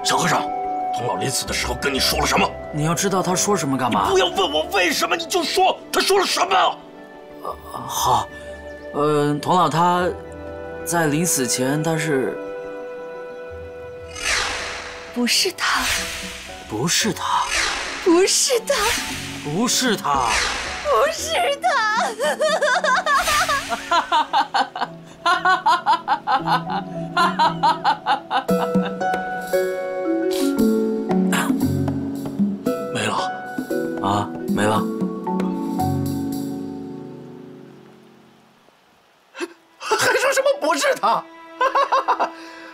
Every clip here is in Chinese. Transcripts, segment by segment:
小和尚，童老临死的时候跟你说了什么？你要知道他说什么干嘛？你不要问我为什么，你就说他说了什么。好，童老他在临死前，但是不是他，不是他，不是他，不是他，不是没了啊，没了。还说什么不是他？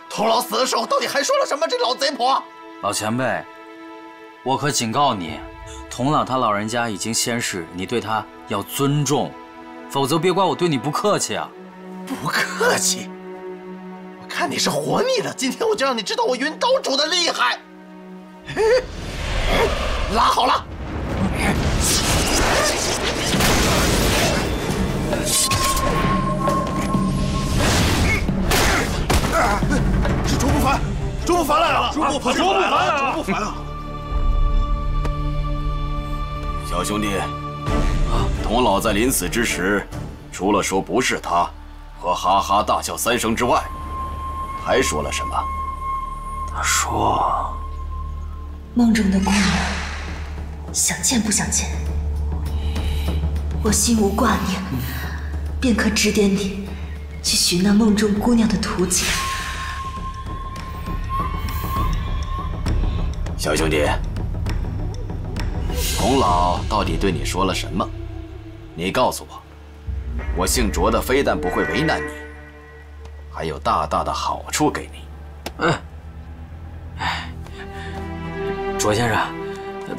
童老死的时候到底还说了什么？这老贼婆！老前辈，我可警告你，童老他老人家已经仙逝，你对他要尊重，否则别怪我对你不客气啊！不客气，我看你是活腻了，今天我就让你知道我云刀主的厉害。拉好了。是卓不凡，卓不凡来了！卓不凡来了！卓不凡啊！小兄弟，童老在临死之时，除了说不是他，和哈哈大笑3声之外，还说了什么？他说：“梦中的姑娘，想见不想见？我心无挂念，便可指点你去寻那梦中姑娘的途径。”小兄弟，童老到底对你说了什么？你告诉我，我姓卓的非但不会为难你，还有大大的好处给你。卓先生，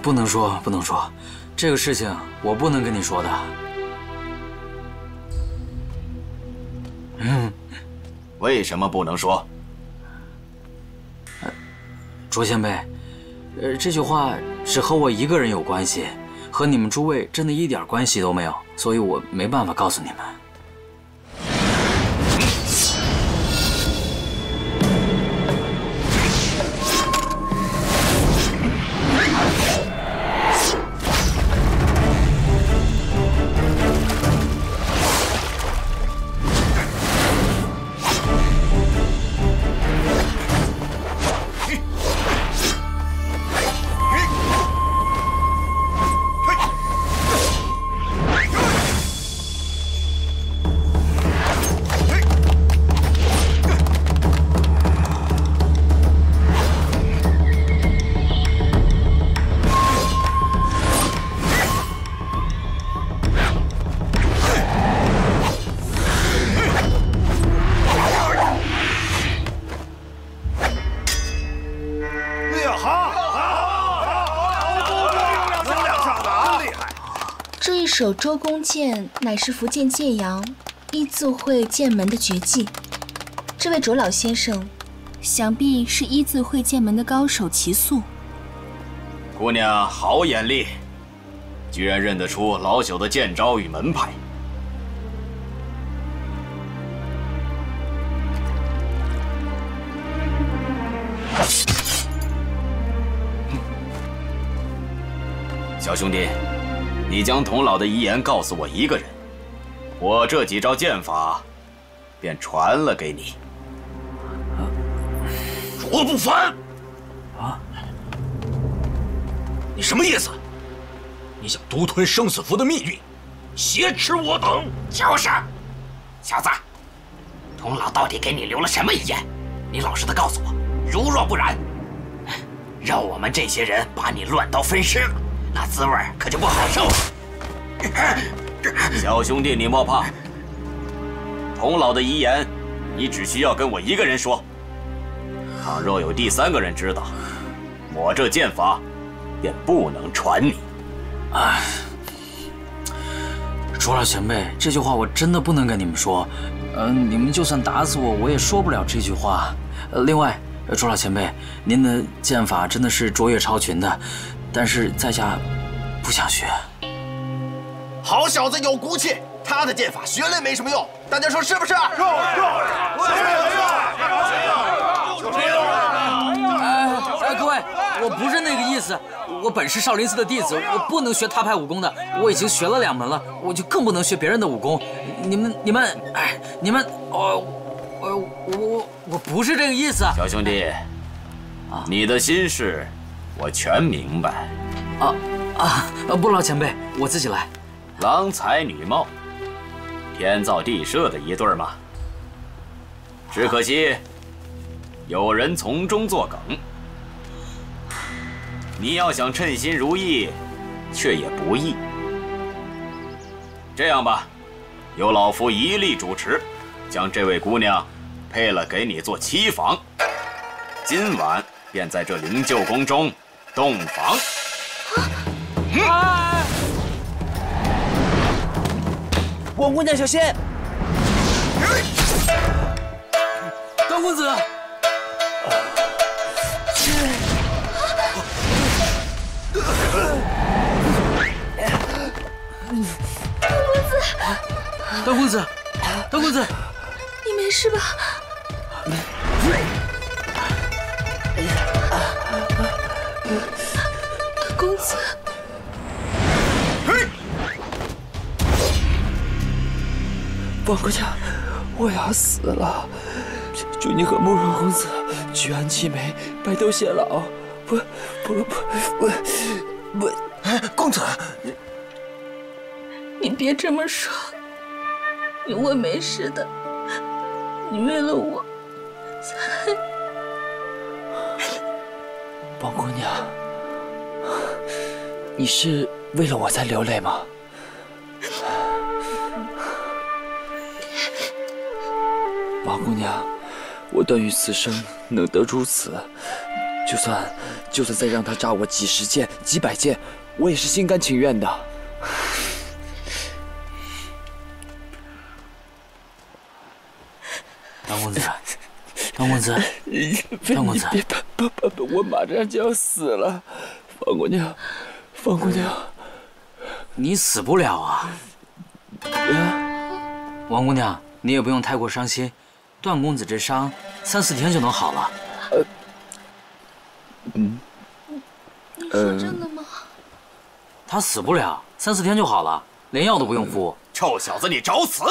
不能说，不能说，这个事情我不能跟你说的。为什么不能说？卓先辈，这句话只和我一个人有关系，和你们诸位真的一点关系都没有，所以我没办法告诉你们。这首周公剑乃是福建建阳一字会剑门的绝技。这位卓老先生，想必是一字会剑门的高手齐素。姑娘好眼力，居然认得出老朽的剑招与门派。小兄弟，你将童老的遗言告诉我一个人，我这几招剑法便传了给你。卓不凡，你什么意思？你想独吞生死符的命运，挟持我等？就是，小子，童老到底给你留了什么遗言？你老实的告诉我，如若不然，让我们这些人把你乱刀分尸了，那滋味可就不好受了。小兄弟，你莫怕，童老的遗言，你只需要跟我一个人说。倘若有第3个人知道，我这剑法便不能传你。卓老前辈，这句话我真的不能跟你们说。你们就算打死我，我也说不了这句话。另外，卓老前辈，您的剑法真的是卓越超群的，但是在下不想学。好小子有骨气，他的剑法学了没什么用，大家说是不是？是。我不是那个意思。我本是少林寺的弟子，我不能学他派武功的。我已经学了2门了，我就更不能学别人的武功。你们，哎，你们，我不是这个意思。小兄弟，你的心事我全明白。不劳前辈，我自己来。郎才女貌，天造地设的一对嘛。只可惜有人从中作梗。你要想称心如意，却也不易。这样吧，由老夫一力主持，将这位姑娘配了给你做妻房。今晚便在这灵鹫宫中洞房。王姑娘小心！段公子。段公子，段公子，你没事吧？段公子，王姑娘，我要死了！祝你和慕容公子举案齐眉，白头偕老。不，公子，你别这么说，你会没事的。你为了我才……王姑娘，你是为了我才流泪吗？王姑娘，我段誉此生能得如此，就算再让他扎我几10剑、几百剑，我也是心甘情愿的。段公子，段公子，段公子，别，我马上就要死了，王姑娘，王姑娘，你死不了啊！王姑娘，你也不用太过伤心，段公子这伤3、4天就能好了。你说真的吗？他死不了，3、4天就好了，连药都不用敷。臭小子，你找死！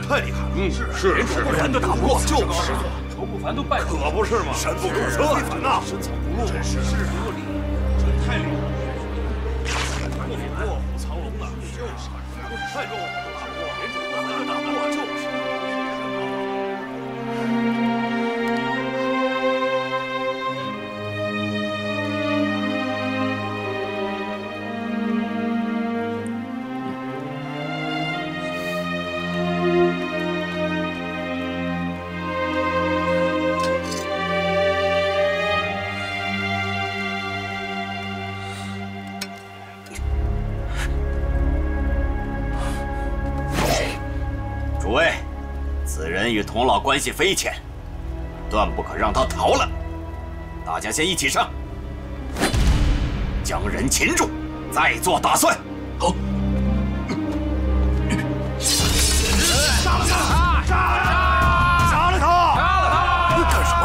太厉害了！是连周不凡都打不过，就是周不凡都败，可不是嘛，山不可测，非凡呐，深草不露，真是不可理，真太厉害了！卧虎藏龙的，就是太弱了，连周不凡都打不过，就是。诸位，此人与童老关系匪浅，断不可让他逃了。大家先一起上，将人擒住，再做打算。好。杀了他！杀了他！干什么？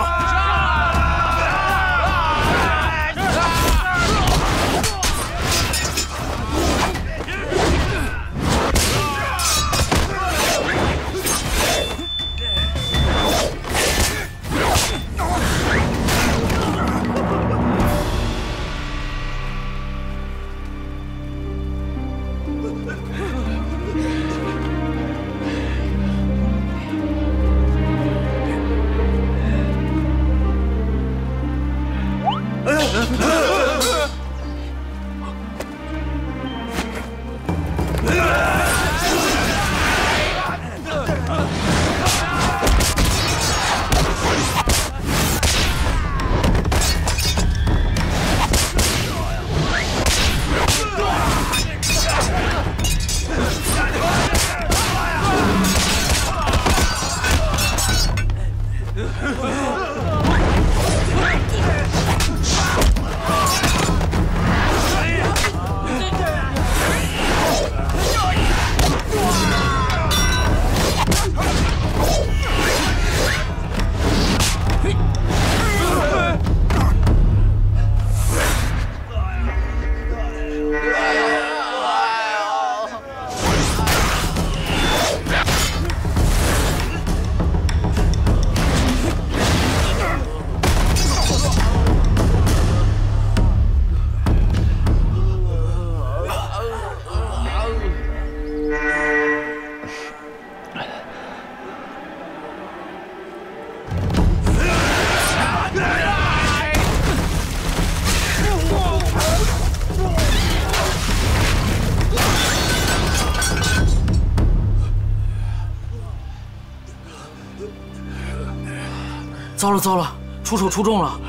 糟了糟了，出手出重了！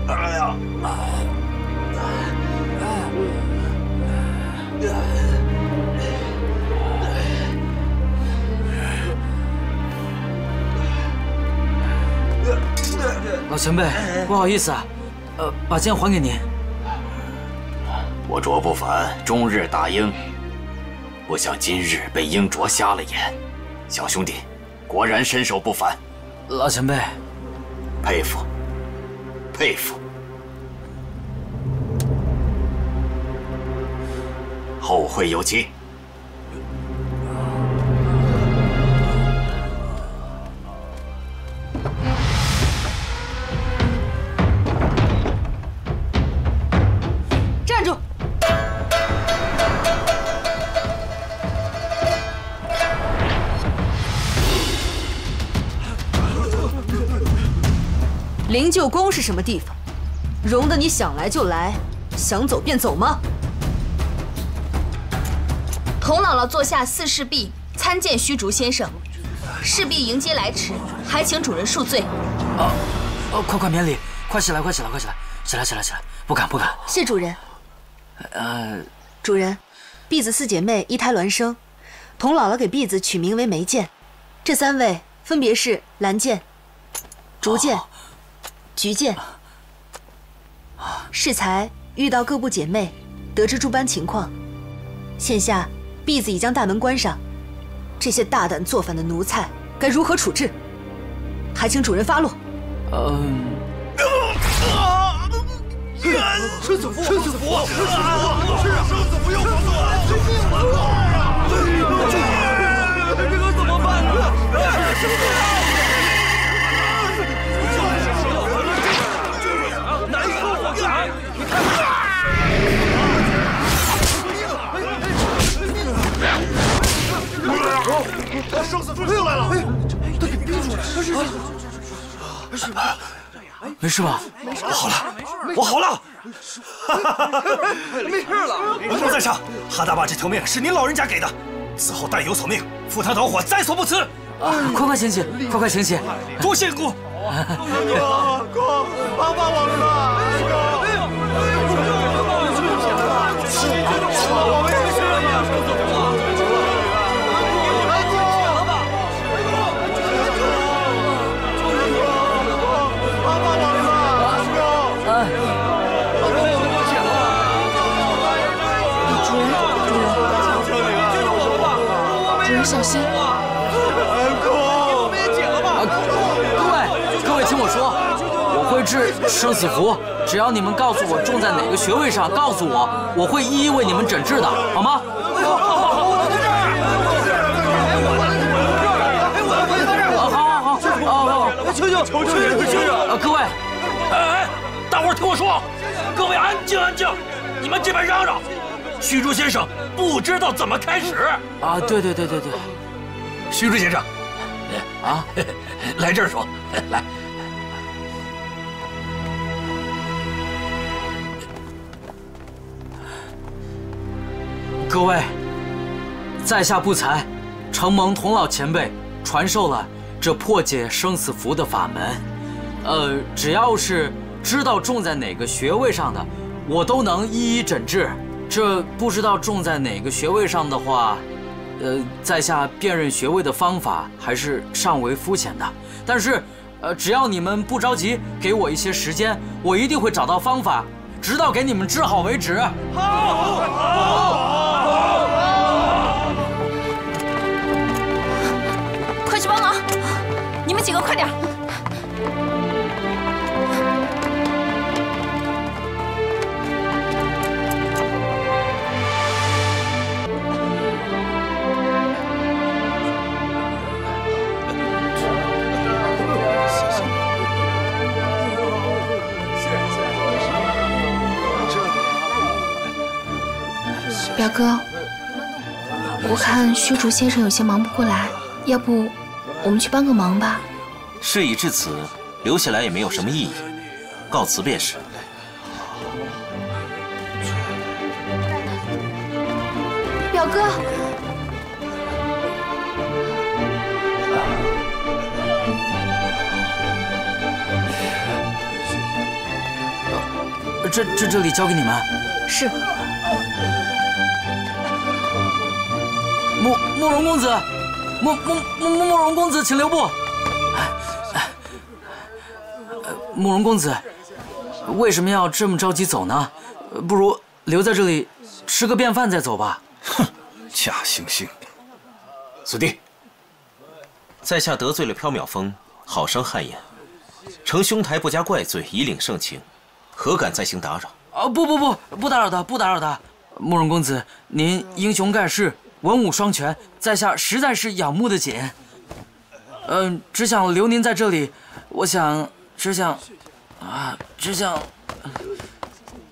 哎呀！老前辈，不好意思啊，把剑还给您。我卓不凡终日打鹰，不想今日被鹰啄瞎了眼。小兄弟，果然身手不凡。老前辈，佩服，佩服。后会有期。站住！灵鹫宫是什么地方？容得你想来就来，想走便走吗？童姥姥坐下4侍婢参见虚竹先生，侍婢迎接来迟，还请主人恕罪。快免礼，快起来，快起来，快起来，起来，不敢。谢主人。主人，婢子4姐妹一胎孪生，童姥姥给婢子取名为梅剑。这3位分别是兰剑、竹剑、菊剑。适才遇到各部姐妹，得知诸般情况，现下婢子已将大门关上，这些大胆作反的奴才该如何处置？还请主人发落。生死符！生死符！是啊，生死符又不错！救命啊！这可怎么办呢？难受啊！你看。生死符又来了！他给逼出来了！没事吧？我好了，没事了。文公在上，哈大坝这条命是您老人家给的，此后但有所命，赴汤蹈火，在所不辞。快醒起，快醒起！多谢公。公，帮我们吧！我们也是小心！各位，听我说，我会制生死符，只要你们告诉我种在哪个穴位上，告诉我，我会一一为你们诊治的，好吗？好，求求！各位，大伙儿听我说，各位安静，你们这边嚷嚷。虚竹先生不知道怎么开始啊！对，虚竹先生，来这儿说，来。各位，在下不才，承蒙童老前辈传授了这破解生死符的法门，只要是知道种在哪个穴位上的，我都能一一诊治。这不知道种在哪个穴位上的话，在下辨认穴位的方法还是尚为肤浅的。但是，只要你们不着急，给我一些时间，我一定会找到方法，直到给你们治好为止。快去帮忙！你们几个快点！表哥，我看虚竹先生有些忙不过来，要不我们去帮个忙吧？事已至此，留下来也没有什么意义，告辞便是。表哥，这里交给你们。是。慕容公子，慕容公子，请留步。慕容公子，为什么要这么着急走呢？不如留在这里吃个便饭再走吧。哼，假惺惺。死弟，在下得罪了缥缈峰，好生汗颜，承兄台不加怪罪，以领盛情，何敢再行打扰？不打扰他，不打扰他。慕容公子，您英雄盖世，文武双全，在下实在是仰慕的紧。只想留您在这里，只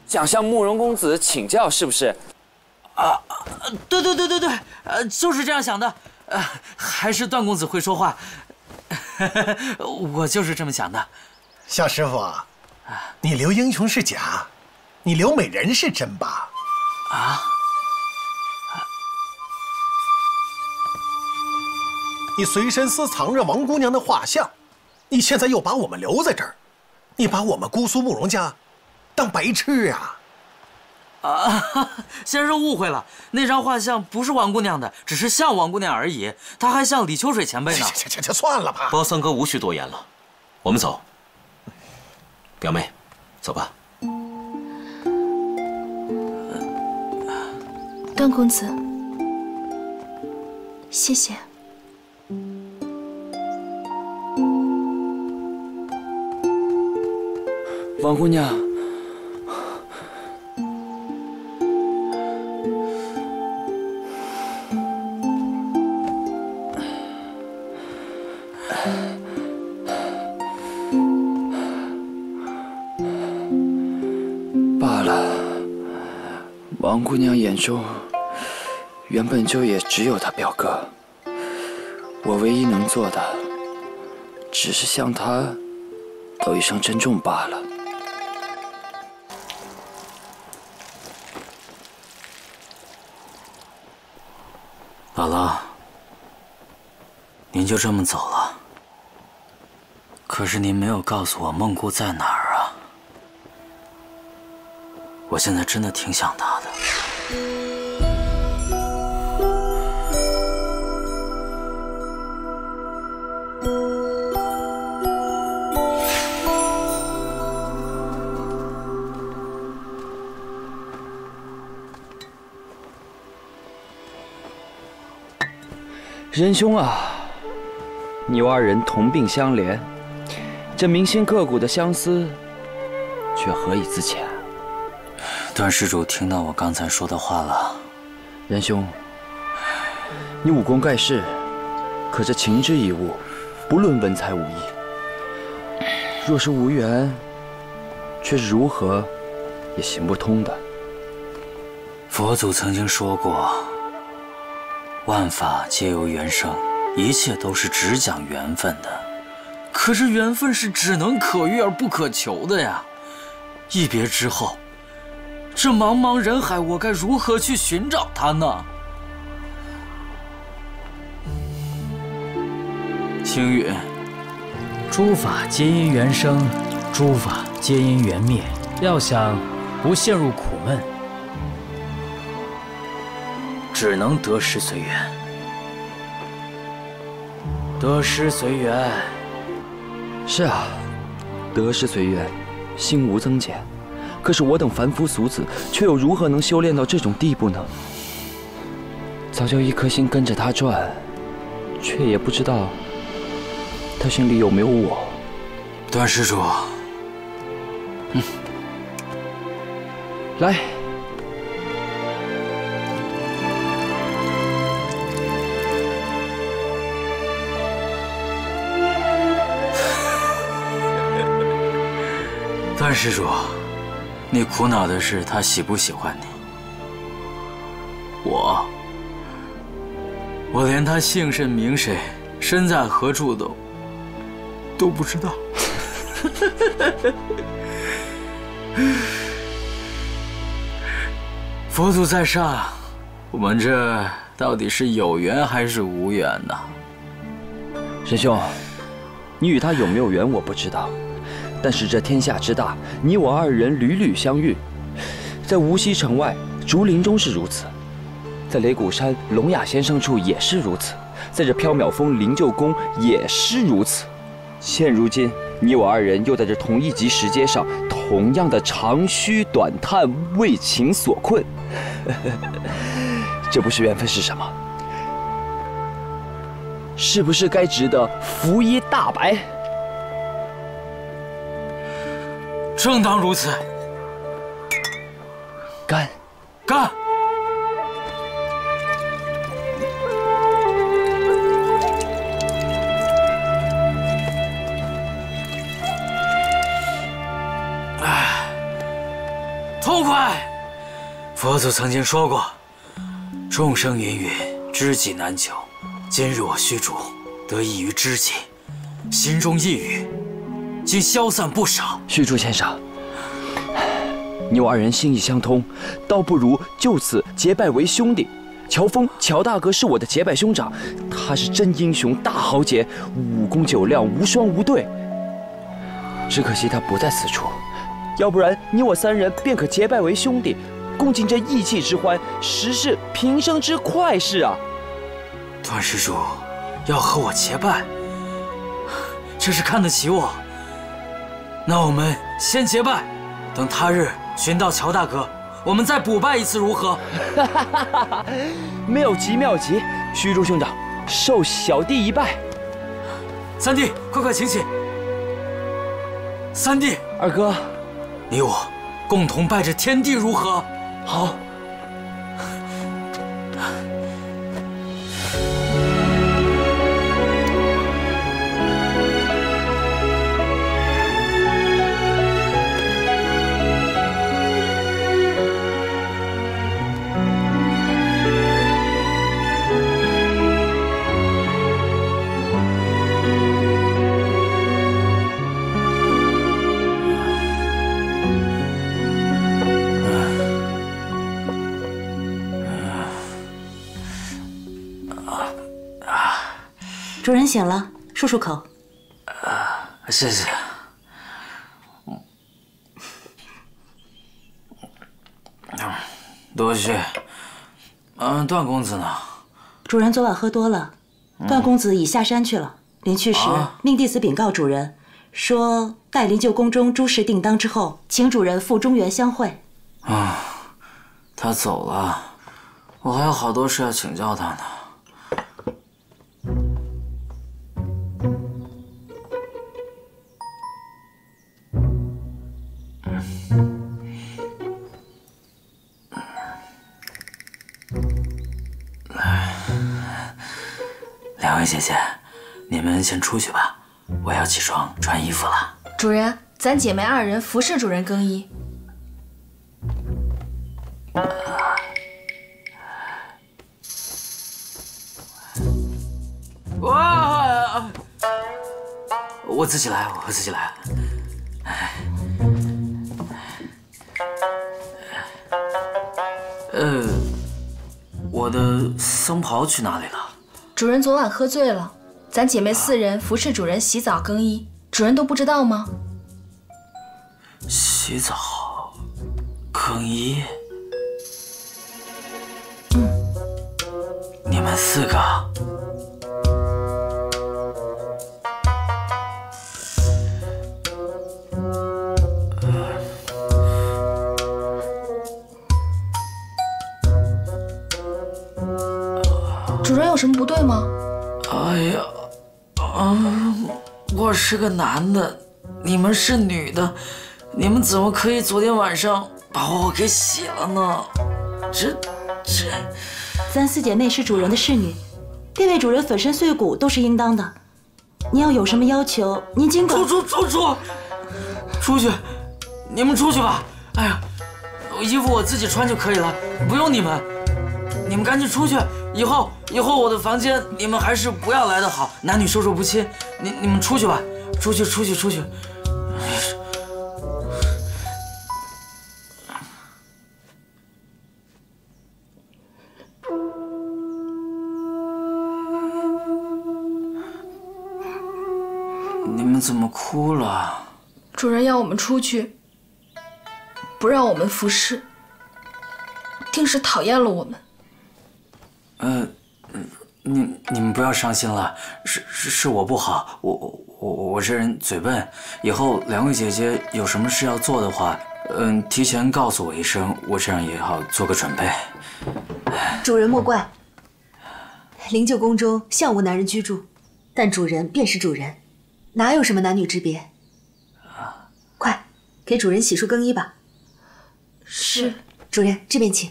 想向慕容公子请教，是不是？对，就是这样想的。还是段公子会说话，我就是这么想的。小师傅，你留英雄是假，你留美人是真吧？啊？你随身私藏着王姑娘的画像，你现在又把我们留在这儿，你把我们姑苏慕容家当白痴呀！先生误会了，那张画像不是王姑娘的，只是像王姑娘而已。她还像李秋水前辈呢。这算了吧。包三哥无需多言了，我们走。表妹，走吧。段公子，谢谢。王姑娘，罢了，王姑娘眼中原本就也只有她表哥，我唯一能做的，只是向她道一声珍重罢了。姥姥，您就这么走了？可是您没有告诉我孟姑在哪儿啊！我现在真的挺想她的。仁兄啊，你我二人同病相怜，这铭心刻骨的相思，却何以自遣？段施主听到我刚才说的话了。仁兄，你武功盖世，可这情之一物，不论文才武艺，若是无缘，却是如何也行不通的。佛祖曾经说过，万法皆由缘生，一切都是只讲缘分的。可是缘分是只能可遇而不可求的呀！一别之后，这茫茫人海，我该如何去寻找它呢？青云，诸法皆因缘生，诸法皆因缘灭。要想不陷入苦闷，只能得失随缘。得失随缘。是啊，得失随缘，心无增减。可是我等凡夫俗子，却又如何能修炼到这种地步呢？早就一颗心跟着他转，却也不知道他心里有没有我。段施主，来。段施主，你苦恼的是他喜不喜欢你。我连他姓甚名谁，身在何处都不知道。佛祖在上，我们这到底是有缘还是无缘呢？师兄，你与他有没有缘我不知道，但是这天下之大，你我二人屡屡相遇，在无锡城外竹林中是如此，在雷鼓山聋哑先生处也是如此，在这缥缈峰灵鹫宫也是如此。现如今，你我二人又在这同一级石阶上，同样的长吁短叹，为情所困。这不是缘分是什么？是不是该值得拂衣大白？正当如此。干！干！痛快！佛祖曾经说过，众生芸芸，知己难求。今日我虚竹得益于知己，心中一语，竟消散不少。虚竹先生，你我二人心意相通，倒不如就此结拜为兄弟。乔峰，乔大哥是我的结拜兄长，他是真英雄大豪杰，武功酒量无双无对。只可惜他不在此处。要不然，你我三人便可结拜为兄弟，共进这义气之欢，实是平生之快事啊！段施主要和我结拜，这是看得起我。那我们先结拜，等他日寻到乔大哥，我们再补拜一次，如何？妙极妙极！虚竹兄长，受小弟一拜。三弟，快快请起。三弟，二哥。你我共同拜这天地如何？好。主人醒了，漱漱口。谢谢。多谢。段公子呢？主人昨晚喝多了，段公子已下山去了。临去时，命弟子禀告主人，说待灵鹫宫中诸事定当之后，请主人赴中原相会。他走了，我还有好多事要请教他呢。两位姐姐，你们先出去吧，我要起床穿衣服了。主人，咱姐妹二人服侍主人更衣。哇！我自己来，我自己来。我的僧袍去哪里了？主人昨晚喝醉了，咱姐妹4人服侍主人洗澡更衣，主人都不知道吗？洗澡、更衣。你们4个。主人有什么不对吗？哎呀，我是个男的，你们是女的，你们怎么可以昨天晚上把我给洗了呢？咱4姐妹是主人的侍女，便为主人粉身碎骨都是应当的。您要有什么要求，您尽管。出去！你们出去吧！哎呀，衣服我自己穿就可以了，不用你们。你们赶紧出去！以后我的房间你们还是不要来的好，男女授受不亲。你们出去吧，出去！你们怎么哭了？主人要我们出去，不让我们服侍，定是讨厌了我们。你们不要伤心了，是我不好，我这人嘴笨，以后2位姐姐有什么事要做的话，提前告诉我一声，我这样也好做个准备。主人莫怪，灵鹫宫中向无男人居住，但主人便是主人，哪有什么男女之别？快，给主人洗漱更衣吧。是。主人这边请。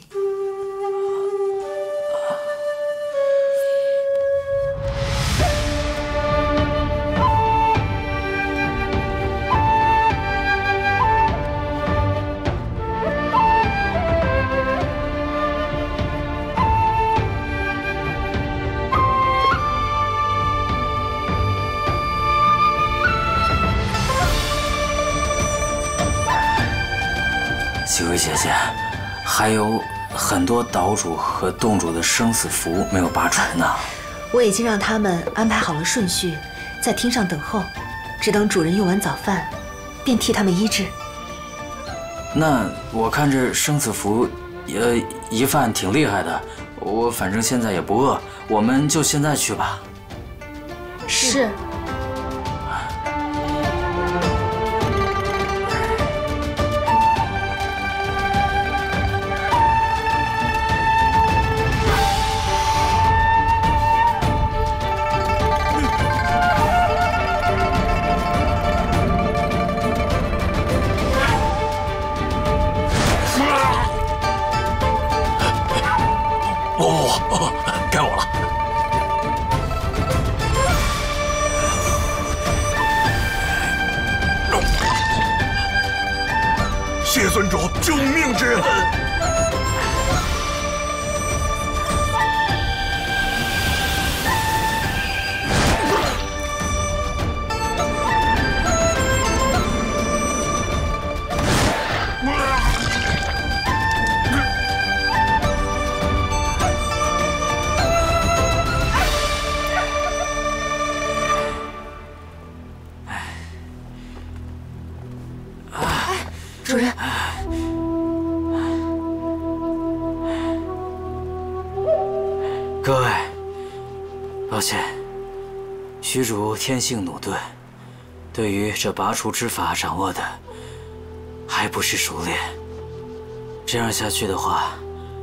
几位姐姐，还有很多岛主和洞主的生死符没有拔出呢。我已经让他们安排好了顺序，在厅上等候，只等主人用完早饭，便替他们医治。那我看这生死符，一饭挺厉害的。我反正现在也不饿，我们就现在去吧。是。该我了。谢尊主救命之恩。主人，各位，抱歉，虚主天性驽钝，对于这拔除之法掌握的还不是熟练。这样下去的话，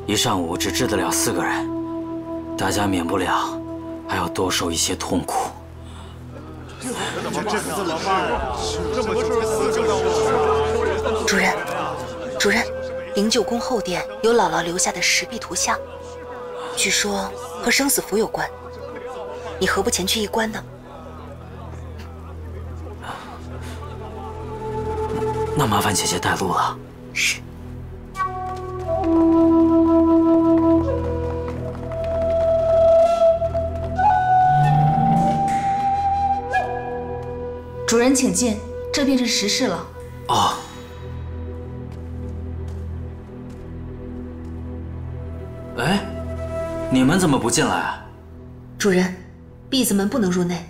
一上午只治得了4个人，大家免不了还要多受一些痛苦。主人，灵鹫宫后殿有姥姥留下的石壁图像，据说和生死符有关，你何不前去一观呢？那麻烦姐姐带路了。是。主人请进，这便是实室了。哦。哎，你们怎么不进来啊？主人，婢子们不能入内。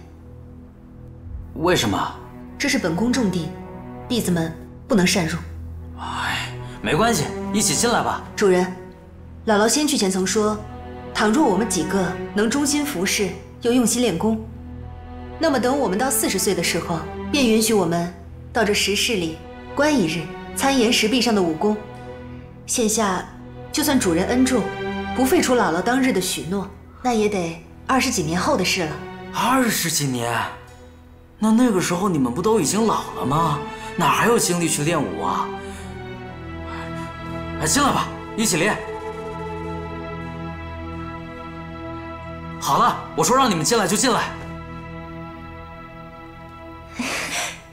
为什么？这是本宫重地，婢子们不能擅入。哎，没关系，一起进来吧。主人，姥姥先去前曾说，倘若我们几个能忠心服侍，又用心练功，那么等我们到40岁的时候，便允许我们到这石室里观一日，参研石壁上的武功。现下就算主人恩重，不废除姥姥当日的许诺，那也得20几年后的事了。20几年？那个时候你们不都已经老了吗？哪还有精力去练武啊？哎，进来吧，一起练。好了，我说让你们进来就进来。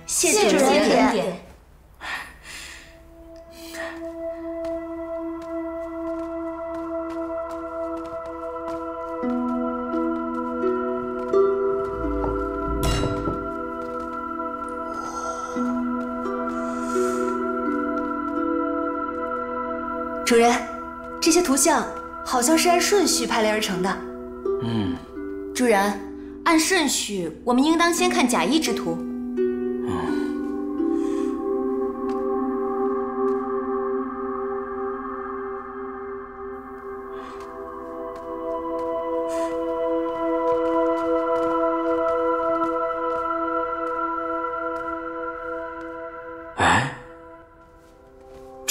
谢主人恩典。主人，这些图像好像是按顺序排列而成的。主人，按顺序，我们应当先看甲一之图。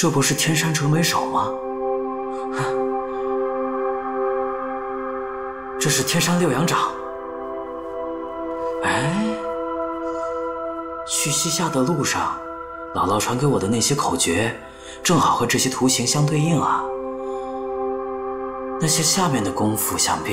这不是天山折梅手吗？这是天山六阳掌。哎，去西夏的路上，姥姥传给我的那些口诀，正好和这些图形相对应啊。那些下面的功夫，想必……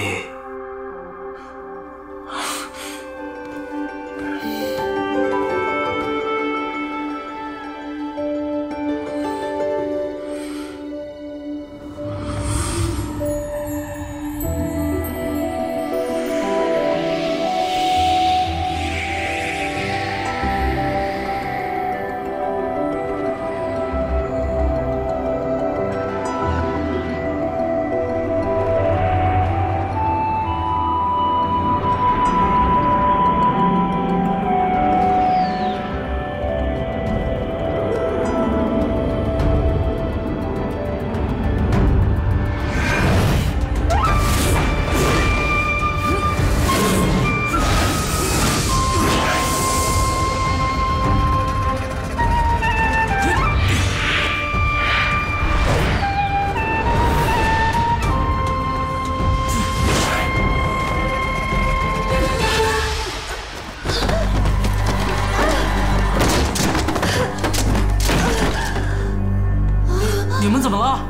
你们怎么了？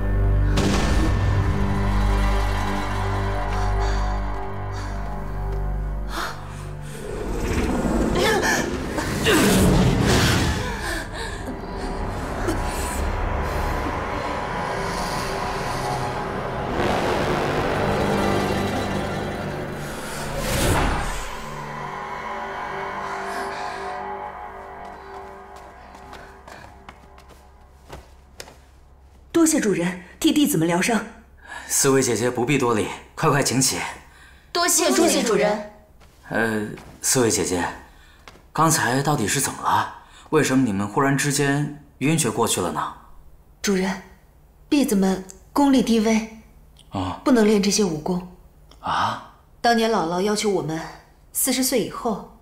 多谢主人替弟子们疗伤。四位姐姐不必多礼，快快请起。多谢主人。四位姐姐，刚才到底是怎么了？为什么你们忽然之间晕厥过去了呢？主人，婢子们功力低微，不能练这些武功。啊？当年姥姥要求我们40岁以后，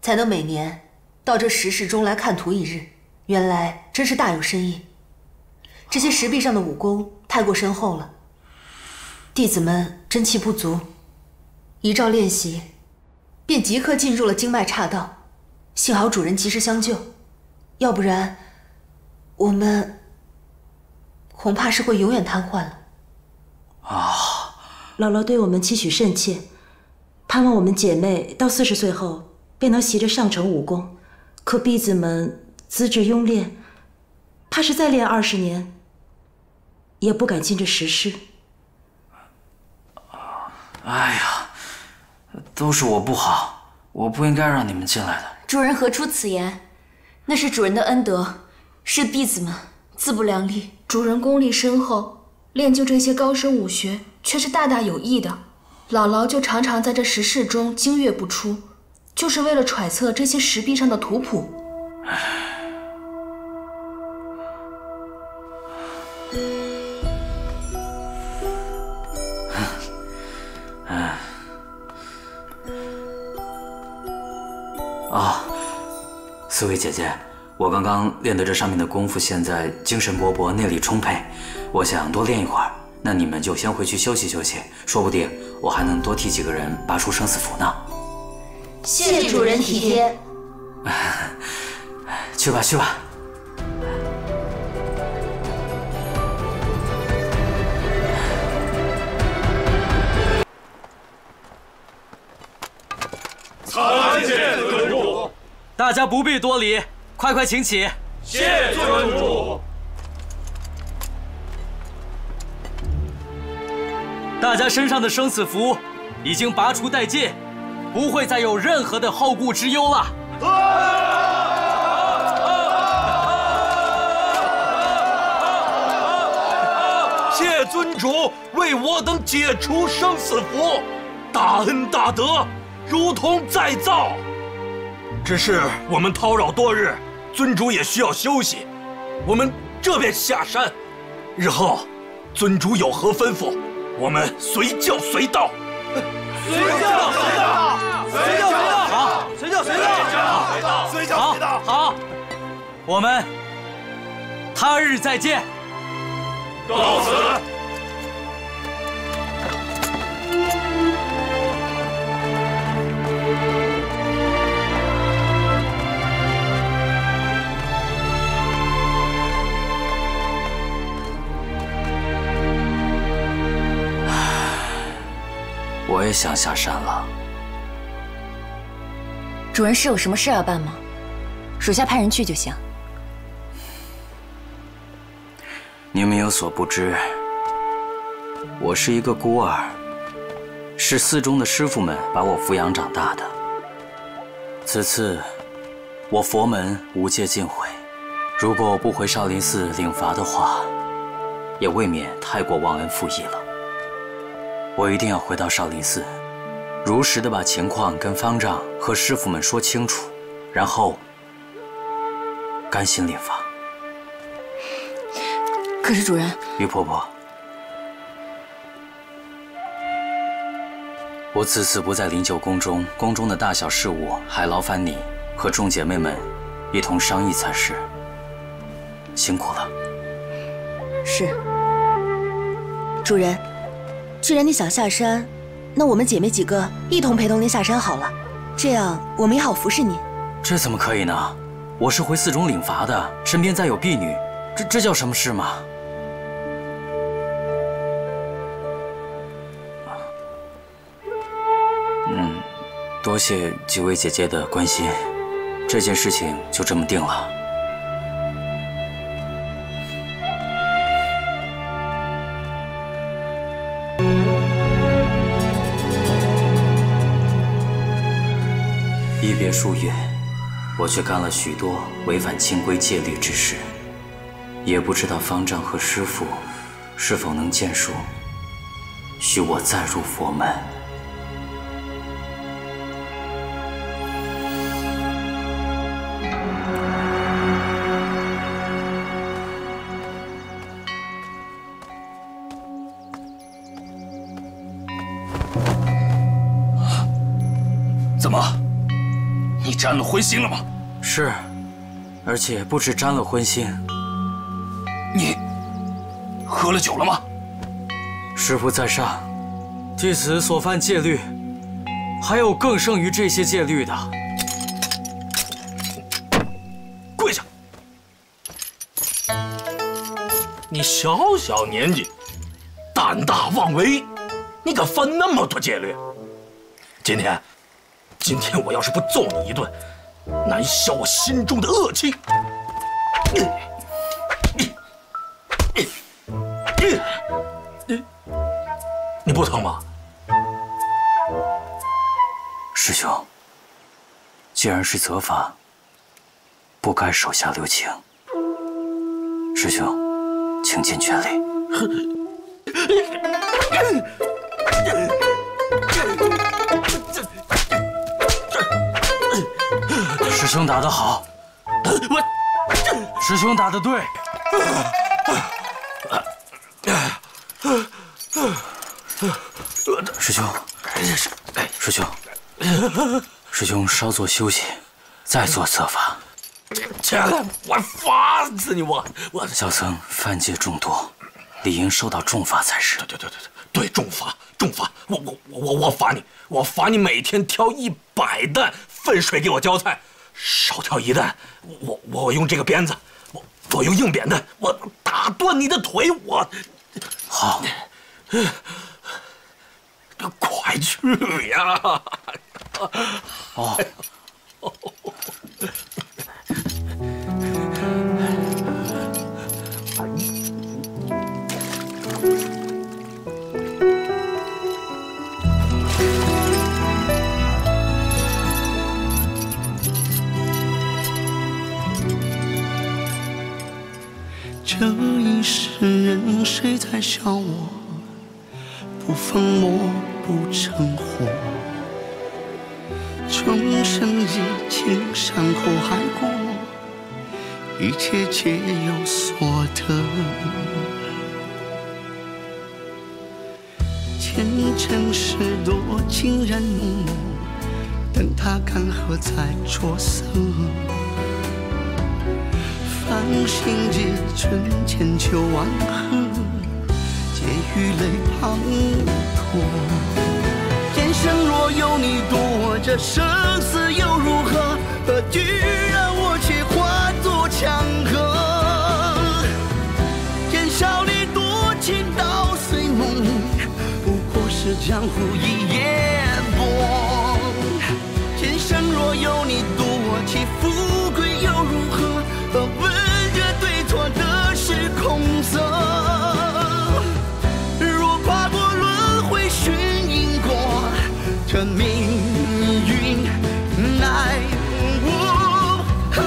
才能每年到这石室中来看图一日，原来真是大有深意。这些石壁上的武功太过深厚了，弟子们真气不足，一照练习，便即刻进入了经脉岔道。幸好主人及时相救，要不然我们恐怕是会永远瘫痪了。姥姥对我们期许甚切，盼望我们姐妹到40岁后便能习着上乘武功。可婢子们资质庸劣，怕是再练20年也不敢进这石室。哎呀，都是我不好，我不应该让你们进来的。主人何出此言？那是主人的恩德，是弟子们自不量力。主人功力深厚，练就这些高深武学却是大大有益的。姥姥就常常在这石室中经月不出，就是为了揣测这些石壁上的图谱。四位姐姐，我刚刚练的这上面的功夫，现在精神勃勃，内力充沛，我想多练一会儿。那你们就先回去休息休息，说不定我还能多替几个人拔出生死符呢。谢主人体贴。去吧去吧。参见尊主。大家不必多礼，快快请起。谢尊主。大家身上的生死符已经拔除殆尽，不会再有任何的后顾之忧了。谢尊主为我等解除生死符，大恩大德，如同再造。只是我们叨扰多日，尊主也需要休息，我们这便下山。日后尊主有何吩咐，我们随叫随到。随叫随到，随叫随到，好，随叫随到，随叫随到，好，我们他日再见。告辞。我也想下山了。主人是有什么事要办吗？属下派人去就行。你们有所不知，我是一个孤儿，是寺中的师傅们把我抚养长大的。此次我佛门无戒尽毁，如果我不回少林寺领罚的话，也未免太过忘恩负义了。我一定要回到少林寺，如实的把情况跟方丈和师傅们说清楚，然后甘心领罚。可是主人，玉婆婆，我自此不在灵鹫宫中，宫中的大小事务还劳烦你和众姐妹们一同商议才是。辛苦了。是。主人，既然你想下山，那我们姐妹几个一同陪同您下山好了，这样我们也好服侍您。这怎么可以呢？我是回寺中领罚的，身边再有婢女，这叫什么事吗？多谢几位姐姐的关心，这件事情就这么定了。一别数月，我却干了许多违反清规戒律之事，也不知道方丈和师父是否能见恕，许我再入佛门。怎么，你沾了荤腥了吗？是，而且不止沾了荤腥。你喝了酒了吗？师父在上，弟子所犯戒律，还有更胜于这些戒律的。跪下！你小小年纪，胆大妄为，你敢犯那么多戒律？今天我要是不揍你一顿，难消我心中的恶气。你不疼吗？师兄，既然是责罚，不该手下留情。师兄，请尽全力。师兄打得好，师兄打得对。师兄，师兄稍作休息，再做责罚。起来，我罚死你！我小僧犯戒众多，理应受到重罚才是。对，重罚！我罚你每天挑100担粪水给我浇菜，少挑1担，我用这个鞭子，我用硬扁担，我打断你的腿，我好，快去呀！哦。这一世人，谁在笑我不疯魔不成活？终身已经山口海阔，一切皆有所得。前尘事多，竟然浓墨，等它干涸再着色。繁星几春，千秋万壑，借雨泪滂沱。人生若有你多，这生死又如何？何惧让我却化作强河？年少你多情到碎梦，不过是江湖一夜波。人生若有你多，其富贵又如何？何问这对错的是空色？若跨过轮回寻因果，这命运奈我何？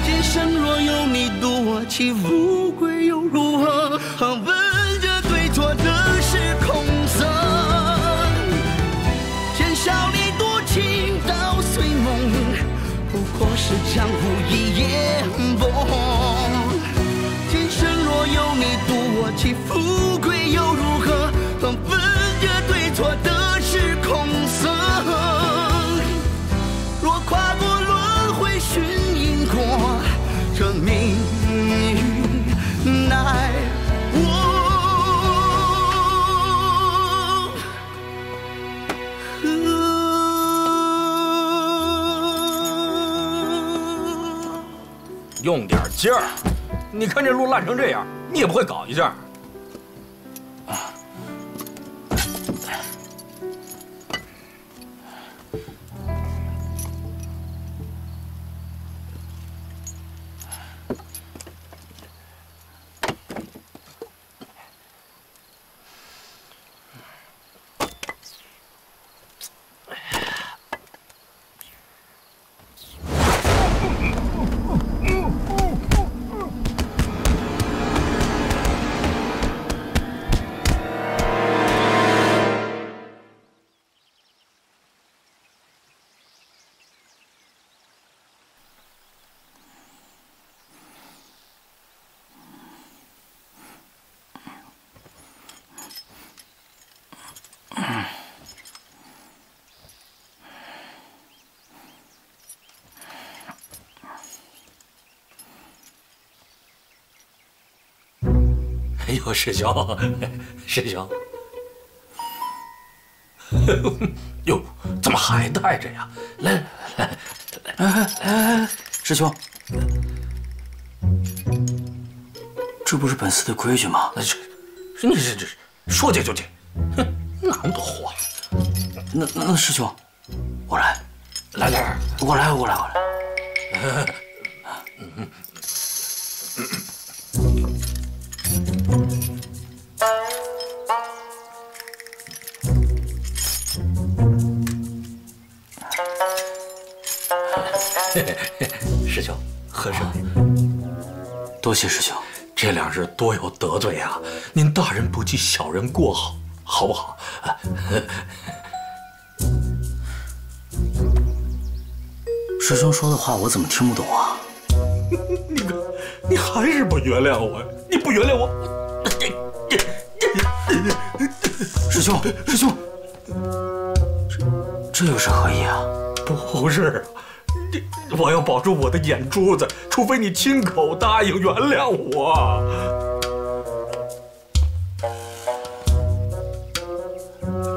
今生若有你多，其富贵又如何？何问这对错的是空色？年少你多情到碎梦，不过是江湖一夜波。今生若有你多，其富贵又如何？何问这对错的是空色？若跨过轮回寻因果，这命运奈我。用点劲儿！你看这路烂成这样，你也不会搞一下。哎呦，师兄，师兄，哟，怎么还带着呀？来，师兄，这不是本寺的规矩吗？你这说解就解，哼，哪那么多话？那师兄，我来，来，我来。师兄，喝水。多谢师兄。这两日多有得罪啊，您大人不计小人过，好不好？师兄说的话我怎么听不懂啊？你还是不原谅我？你不原谅我？师兄，这又是何意啊？不是，我要保住我的眼珠子，除非你亲口答应原谅我。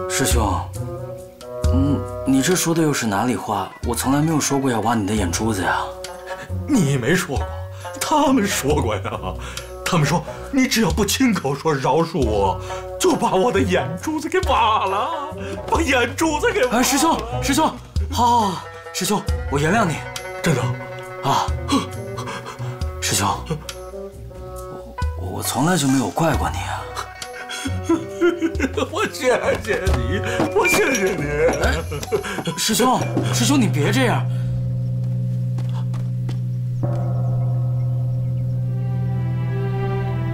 师兄，你这说的又是哪里话？我从来没有说过要挖你的眼珠子呀。你没说过，他们说过呀。他们说你只要不亲口说饶恕我，就把我的眼珠子给挖了，把眼珠子给挖了。师兄，好，师兄，我原谅你。真的啊，师兄，我从来就没有怪过你啊。我谢谢你，我谢谢你。师兄，你别这样。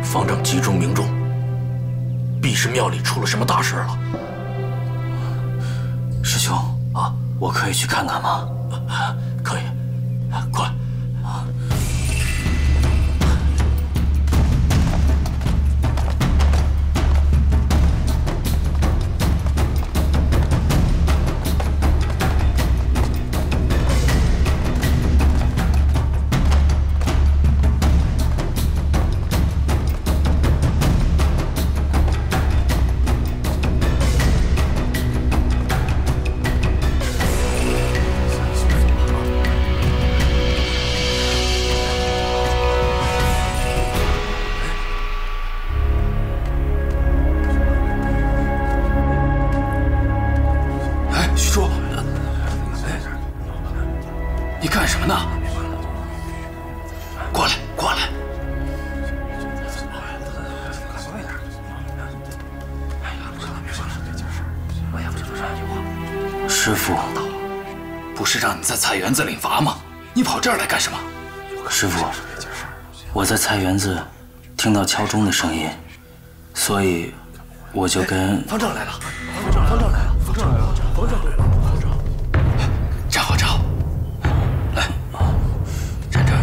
方丈急中鸣重，必是庙里出了什么大事了。师兄啊，我可以去看看吗？可以，快。师傅，不是让你在菜园子领罚吗？你跑这儿来干什么？师傅，我在菜园子听到敲钟的声音，所以我就跟方丈来了，方丈来了，方丈来了，方丈对了，方丈，站好，站好，来，站这儿。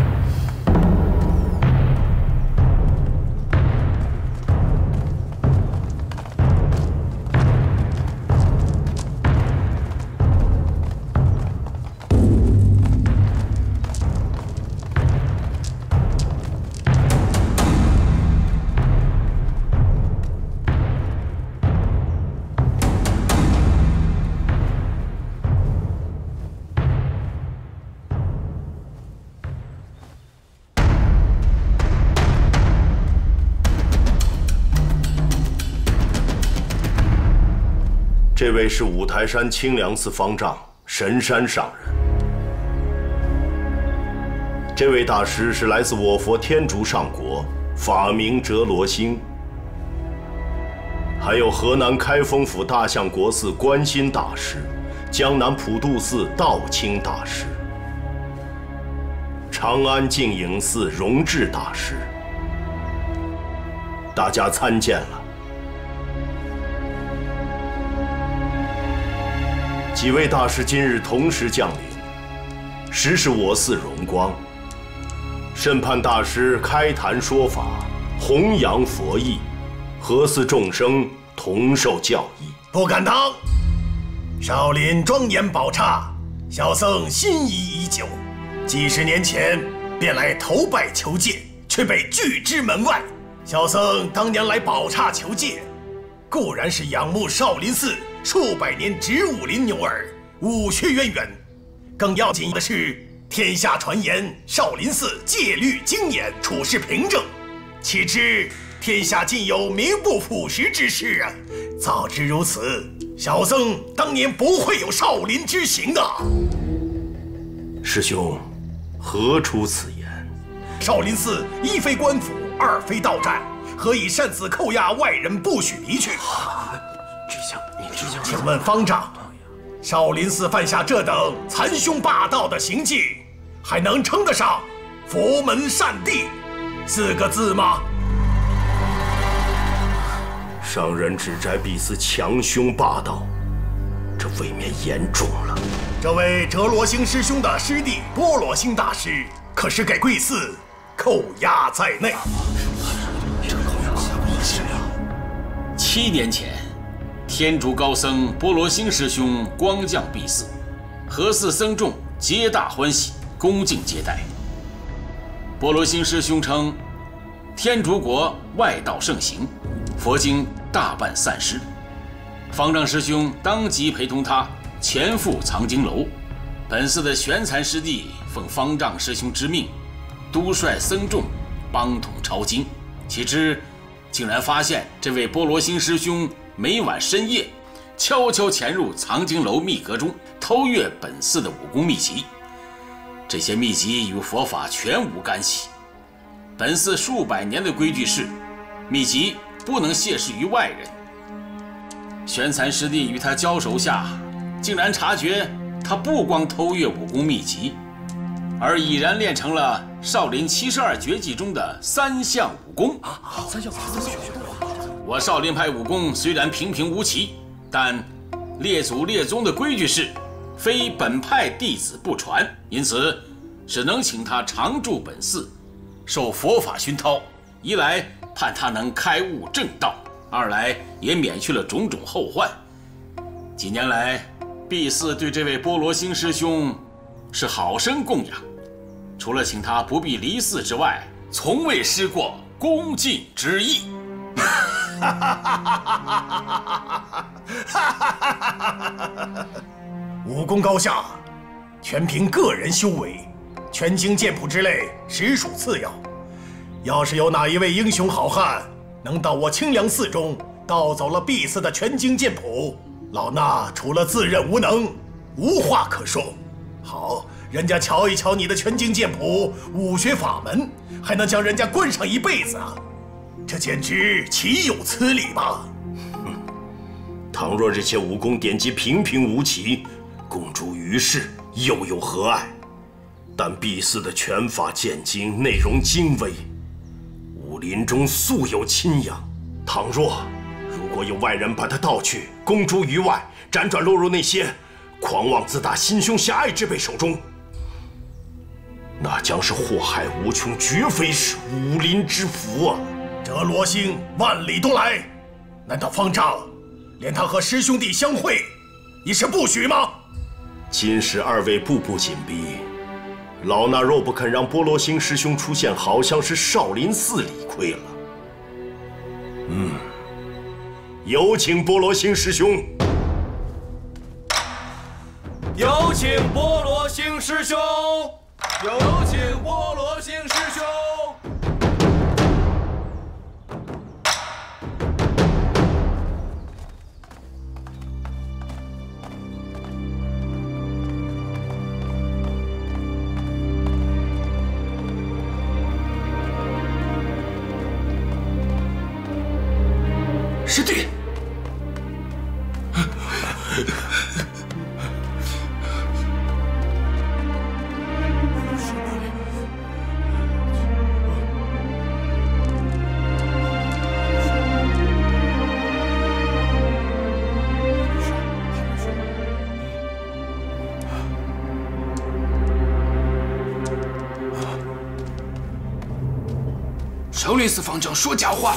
这位是五台山清凉寺方丈神山上人。这位大师是来自我佛天竺上国，法名哲罗星。还有河南开封府大相国寺观心大师，江南普渡寺道清大师，长安净影寺荣智大师。大家参见了。几位大师今日同时降临，实是我寺荣光。审判大师开坛说法，弘扬佛义，何寺众生同受教义。不敢当，少林庄严宝刹，小僧心仪已久，几十年前便来投拜求戒，却被拒之门外。小僧当年来宝刹求戒，固然是仰慕少林寺数百年植物林牛耳，武学渊源。更要紧的是，天下传言少林寺戒律精严，处事平正，岂知天下尽有名不副实之事啊！早知如此，小僧当年不会有少林之行啊！师兄，何出此言？少林寺一非官府，二非道战，何以擅自扣押外人，不许离去？请问方丈，少林寺犯下这等残凶霸道的行径，还能称得上佛门善地4个字吗？上人指摘敝寺强凶霸道，这未免严重了。这位哲罗星师兄的师弟波罗星大师，可是给贵寺扣押在内。7年前，天竺高僧波罗星师兄光降敝寺，何寺僧众皆大欢喜，恭敬接待。波罗星师兄称，天竺国外道盛行，佛经大半散失。方丈师兄当即陪同他前赴藏经楼。本寺的玄残师弟奉方丈师兄之命，督率僧众帮同抄经，岂知竟然发现这位波罗星师兄每晚深夜悄悄潜入藏经楼密阁中，偷阅本寺的武功秘籍。这些秘籍与佛法全无干系。本寺数百年的规矩是，秘籍不能泄示于外人。玄残师弟与他交手下，竟然察觉他不光偷阅武功秘籍，而已然练成了少林72绝技中的3项武功。我少林派武功虽然平平无奇，但列祖列宗的规矩是，非本派弟子不传，因此只能请他常驻本寺，受佛法熏陶。一来盼他能开悟正道，二来也免去了种种后患。几年来，敝寺对这位波罗星师兄是好生供养，除了请他不必离寺之外，从未失过恭敬之意。武功高下，全凭个人修为，拳经剑谱之类实属次要。要是有哪一位英雄好汉能到我清凉寺中盗走了敝寺的拳经剑谱，老衲除了自认无能，无话可说。好，人家瞧一瞧你的拳经剑谱、武学法门，还能将人家关上一辈子啊！这简直岂有此理吧！倘若这些武功典籍平平无奇，公诸于世，又有何碍？但毕四的拳法剑经内容精微，武林中素有钦仰。倘若如果有外人把他盗去，公诸于外，辗转落入那些狂妄自大、心胸狭隘之辈手中，那将是祸害无穷，绝非是武林之福啊！这罗星万里东来，难道方丈连他和师兄弟相会也是不许吗？今时二位步步紧逼，老衲若不肯让波罗星师兄出现，好像是少林寺理亏了。有请波罗星师兄。有请波罗星师兄，有请波罗星师兄。师弟，少林寺方丈说假话。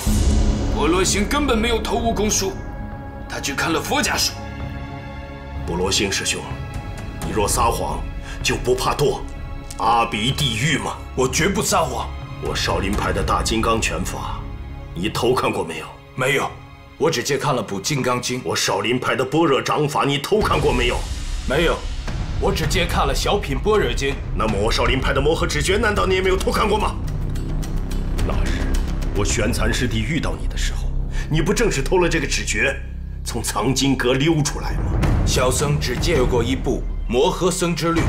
波罗星根本没有偷武功书，他只看了佛家书。波罗星师兄，你若撒谎，就不怕堕阿鼻地狱吗？我绝不撒谎。我少林派的大金刚拳法，你偷看过没有？没有，我只借看了部《金刚经》。我少林派的般若掌法，你偷看过没有？没有，我只借看了小品《般若经》。那么我少林派的摩诃指诀，难道你也没有偷看过吗？那日我玄残师弟遇到你的时候，你不正是偷了这个指诀，从藏经阁溜出来吗？小僧只借过一部《摩诃僧之律》。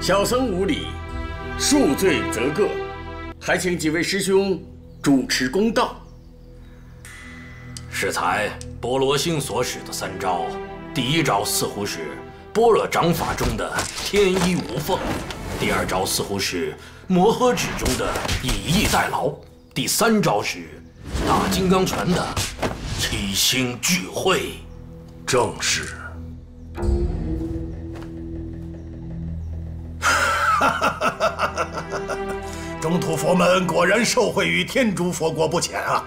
小僧无礼，恕罪责个，还请几位师兄主持公道。适才波罗星所使的3招，第1招似乎是般若掌法中的天衣无缝，第2招似乎是摩诃指中的以逸待劳，第3招是大金刚拳的七星聚会。正是。中土佛门果然受惠于天竺佛国不浅啊！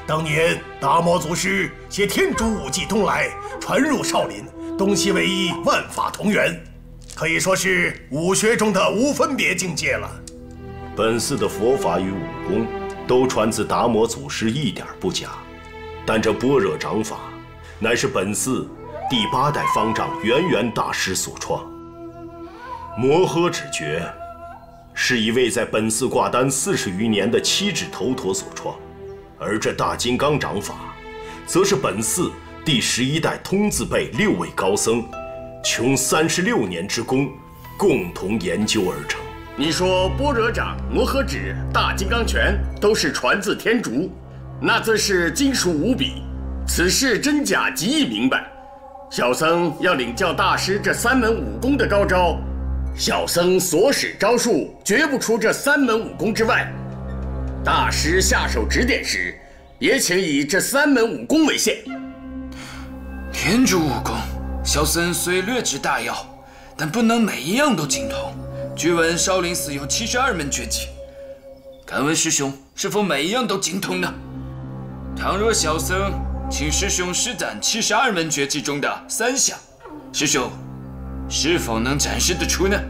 当年达摩祖师携天竺武技东来，传入少林，东西为一，万法同源，可以说是武学中的无分别境界了。本寺的佛法与武功都传自达摩祖师，一点不假。但这般若掌法，乃是本寺第8代方丈圆圆大师所创。摩诃指诀是一位在本寺挂单40余年的七指头陀所创，而这大金刚掌法，则是本寺第11代通字辈6位高僧，穷36年之功，共同研究而成。你说般若掌、摩诃指、大金刚拳都是传自天竺，那自是精熟无比，此事真假极易明白。小僧要领教大师这3门武功的高招。小僧所使招数绝不出这3门武功之外，大师下手指点时，也请以这3门武功为限。天竺武功，小僧虽略知大要，但不能每一样都精通。据闻少林寺有72门绝技，敢问师兄是否每一样都精通呢？倘若小僧请师兄施展72门绝技中的3项，师兄是否能展示得出呢？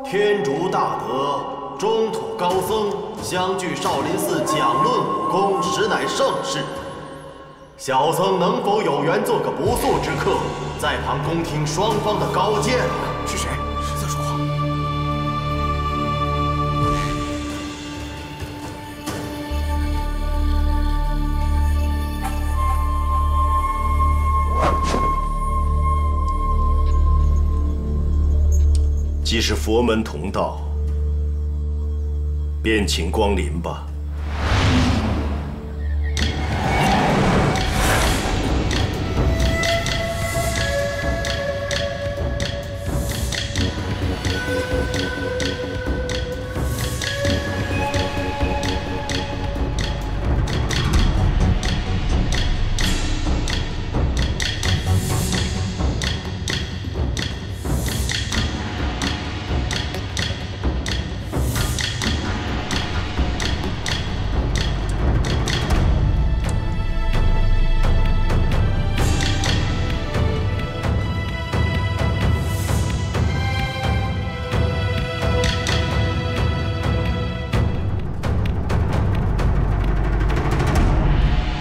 天竺大德，中土高僧相聚少林寺讲论武功，实乃盛事。小僧能否有缘做个不速之客，在旁恭听双方的高见？是谁？谁在说话？既是佛门同道，便请光临吧。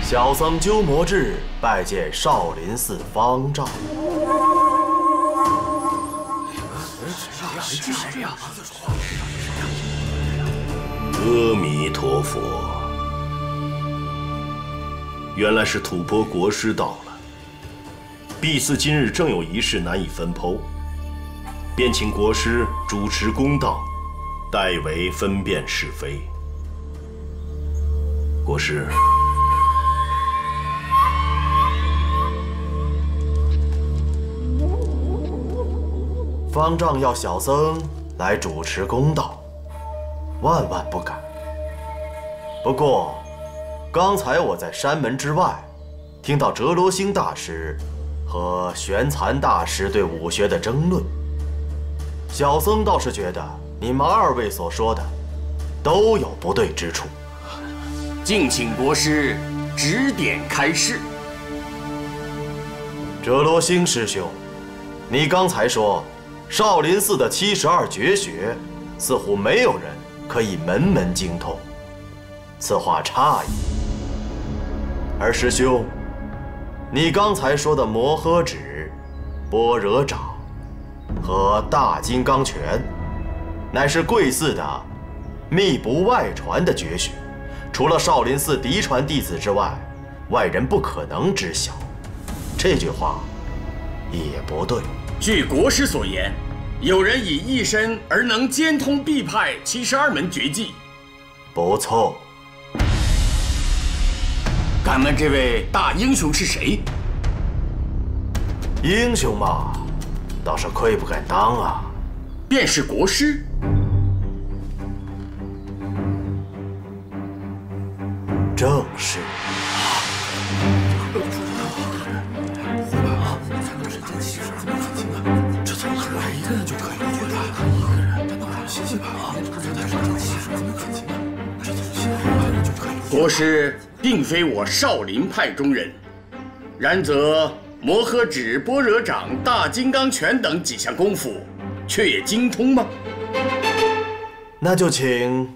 小僧鸠摩智拜见少林寺方丈。谁呀？阿弥陀佛，原来是吐蕃国师到了。敝寺今日正有一事难以分剖，便请国师主持公道，代为分辨是非。国师。方丈要小僧来主持公道，万万不敢。不过，刚才我在山门之外，听到哲罗星大师和玄残大师对武学的争论，小僧倒是觉得你们2位所说的都有不对之处。敬请国师指点开示。哲罗星师兄，你刚才说少林寺的72绝学，似乎没有人可以门门精通，此话差矣。而师兄，你刚才说的摩诃指、般若掌和大金刚拳，乃是贵寺的秘不外传的绝学，除了少林寺嫡传弟子之外，外人不可能知晓。这句话也不对。据国师所言，有人以一身而能兼通敝派72门绝技。不错。敢问这位大英雄是谁？英雄嘛，倒是愧不敢当啊。便是国师。正是。这怎么可能一个人就可以解决他一个人？难道还是信息吧？这太上气势，怎么可能？这怎么一个人就可以？国师并非我少林派中人，然则摩诃指、般若掌、大金刚拳等几项功夫，却也精通吗？那就请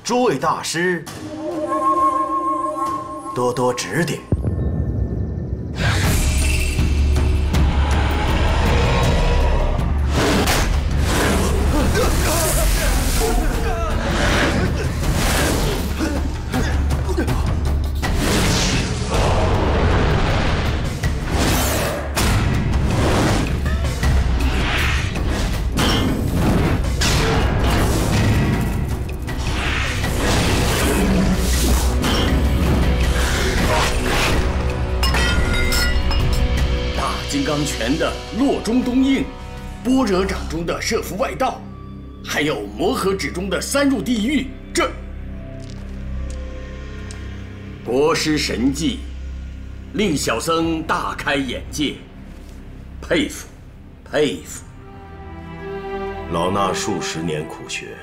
诸位大师多多指点。金刚拳的洛中东应，般若掌中的摄伏外道，还有摩诃指中的3入地狱，国师神技，令小僧大开眼界，佩服，佩服。老衲数十年苦学，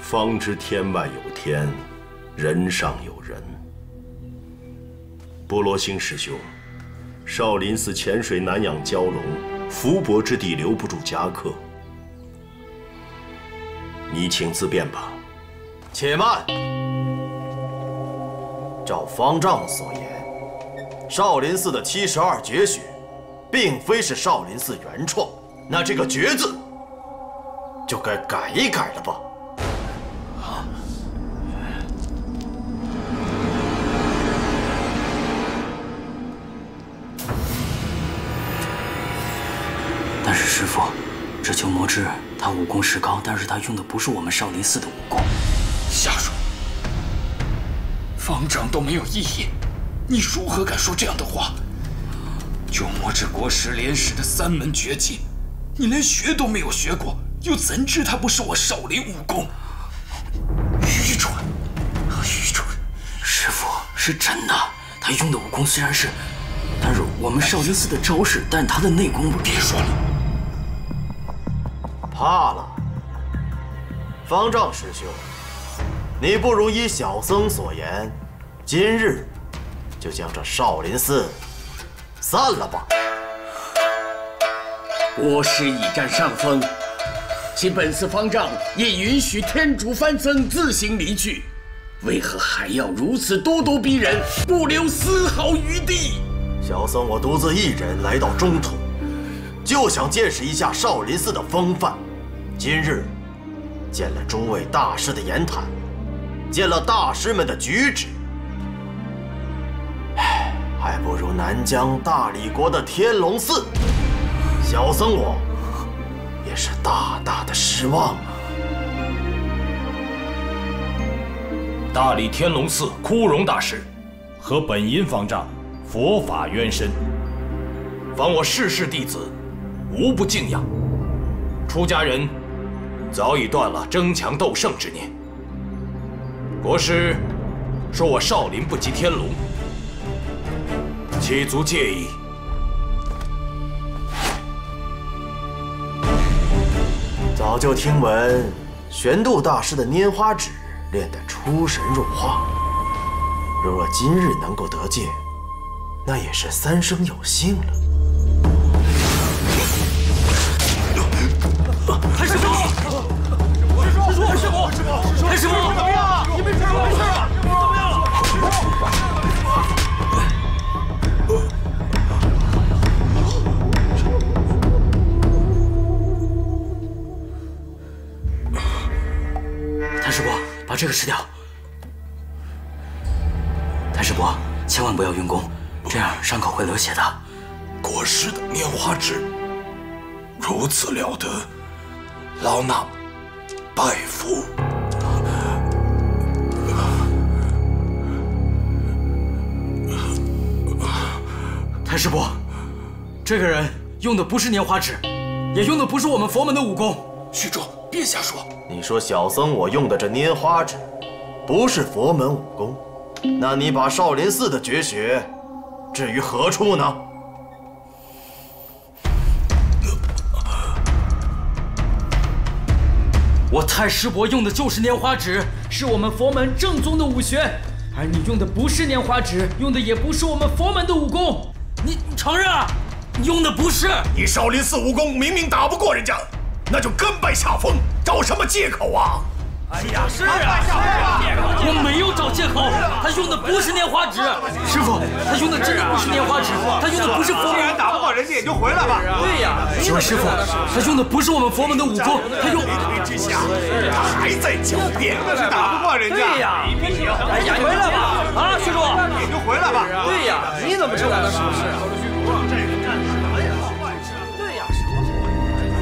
方知天外有天，人上有人。波罗星师兄，少林寺潜水难养蛟龙，伏伯之地留不住侠客，你请自便吧。且慢。照方丈所言，少林寺的72绝学，并非是少林寺原创，那这个“绝”字就该改一改了吧？但是师父，这鸠摩智他武功实高，但是他用的不是我们少林寺的武功。瞎说！方丈都没有异议，你如何敢说这样的话？鸠摩智国师连使的3门绝技，你连学都没有学过，又怎知他不是我少林武功？愚蠢，愚蠢！师父，是真的，他用的武功虽然是，但是我们少林寺的招式，但他的内功不。别说了。怕了，方丈师兄，你不如依小僧所言，今日就将这少林寺散了吧。国师已占上风，其本寺方丈也允许天竺番僧自行离去，为何还要如此咄咄逼人，不留丝毫余地？小僧我独自一人来到中土，就想见识一下少林寺的风范。今日见了诸位大师的言谈，见了大师们的举止，还不如南疆大理国的天龙寺。小僧我也是大大的失望啊！大理天龙寺枯荣大师和本因方丈佛法渊深，凡我世弟子无不敬仰。出家人早已断了争强斗胜之念。国师说我少林不及天龙，岂足介意？早就听闻玄度大师的拈花指练得出神入化，若今日能够得见，那也是3生有幸了。谭师傅，谭师傅，怎么样？你没事吧？没事吧？怎么样了？谭师伯，把这个吃掉。谭师伯，千万不要运功，这样伤口会流血的。国师的拈花指如此了得，老衲拜服。谭师伯，这个人用的不是拈花指，也用的不是我们佛门的武功。虚竹，别瞎说。你说小僧我用的这拈花指不是佛门武功，那你把少林寺的绝学置于何处呢？我太师伯用的就是拈花指，是我们佛门正宗的武学，而你用的不是拈花指，用的也不是我们佛门的武功。你承认啊？你用的不是。你少林寺武功明明打不过人家，那就甘拜下风，找什么借口啊？哎呀，是啊，我没有找借口，他用的不是拈花指，师傅，他用的真的不是拈花指，他用的不是佛门。既然打不过人家，也就回来吧。对呀，这位师傅，他用的不是我们佛门的武功，他用。一推之下，他还在狡辩，那是打不过人家。对呀，不行，哎呀，回来吧，啊，虚竹，也就回来吧。对呀，你怎么知道的？是不是？对呀，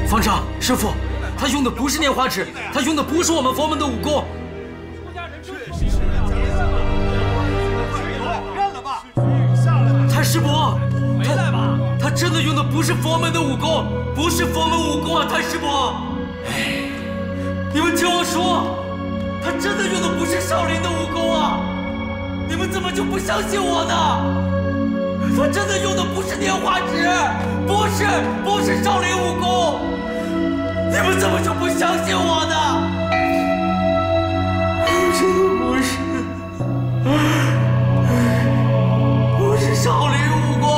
方丈，师傅。他用的不是拈花指，他用的不是我们佛门的武功。谭师伯，他真的用的不是佛门的武功，不是佛门武功啊！谭师伯，你们听我说，他真的用的不是少林的武功啊！就不相信我呢？他真的用的不是莲花指，不是少林武功，你们怎么就不相信我呢？真的不是少林武功。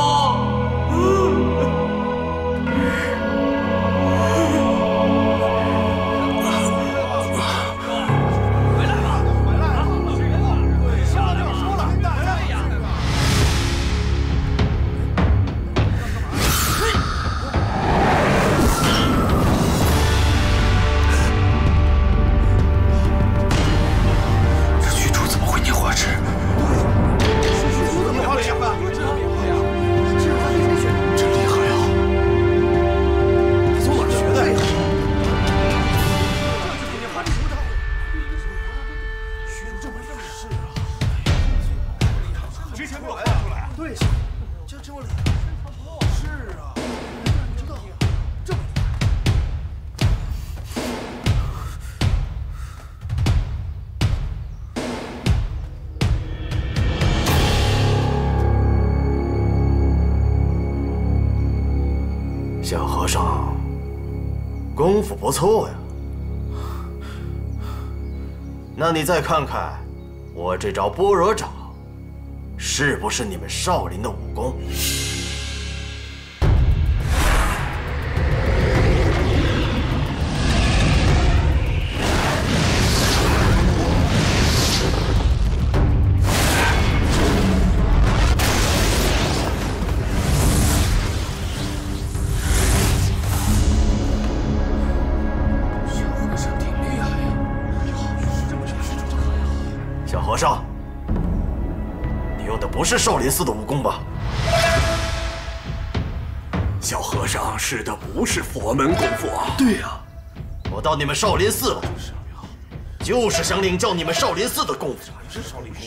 小和尚，功夫不错呀。那你再看看我这招般若掌，是不是你们少林的武功？和尚，你用的不是少林寺的武功吧？小和尚使的不是佛门功夫啊！对呀，我到你们少林寺了，就是想领教你们少林寺的功夫，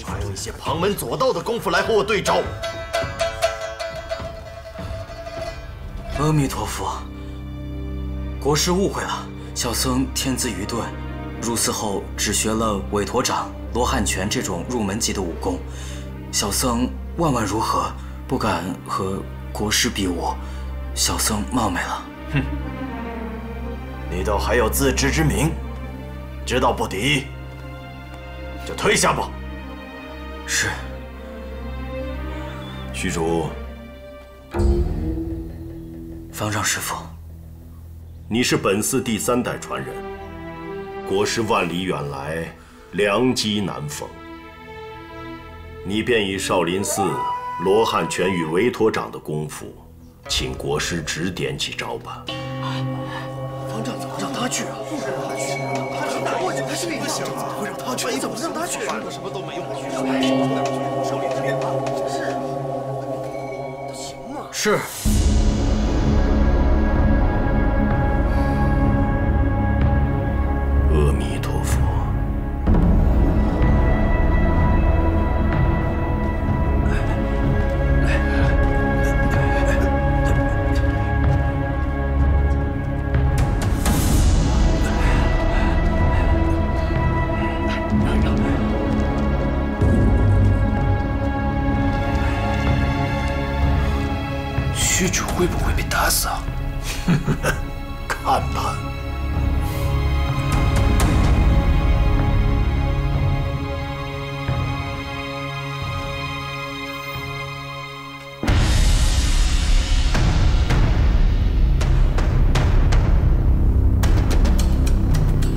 还有一些旁门左道的功夫来和我对招。阿弥陀佛，国师误会了，小僧天资愚钝，入寺后只学了韦陀掌、罗汉拳这种入门级的武功，小僧万万如何，不敢和国师比武，小僧冒昧了。哼，你倒还有自知之明，知道不敌就退下吧。是。虚竹，方丈师傅，你是本寺第3代传人，国师万里远来，良机难逢，你便以少林寺罗汉拳与韦陀掌的功夫，请国师指点几招吧。方丈怎么让他去啊？他是那个行，怎么会让他去？你怎么让他去？什么都没用，少林这边行吗？是。阿弥陀佛。虚竹会不会被打死啊？看吧。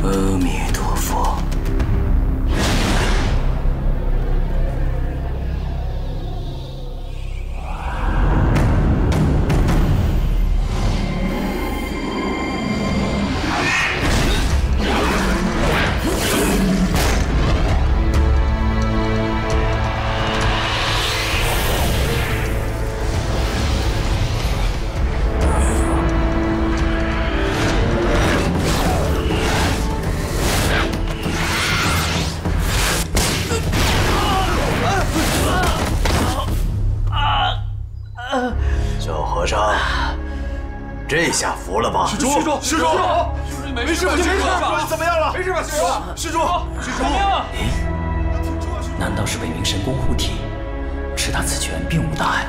阿弥陀佛。小和尚，这下服了吧？施主，没事吧？怎么样了？没事吧？施主，难道是北冥神功护体？持他此权并无大碍。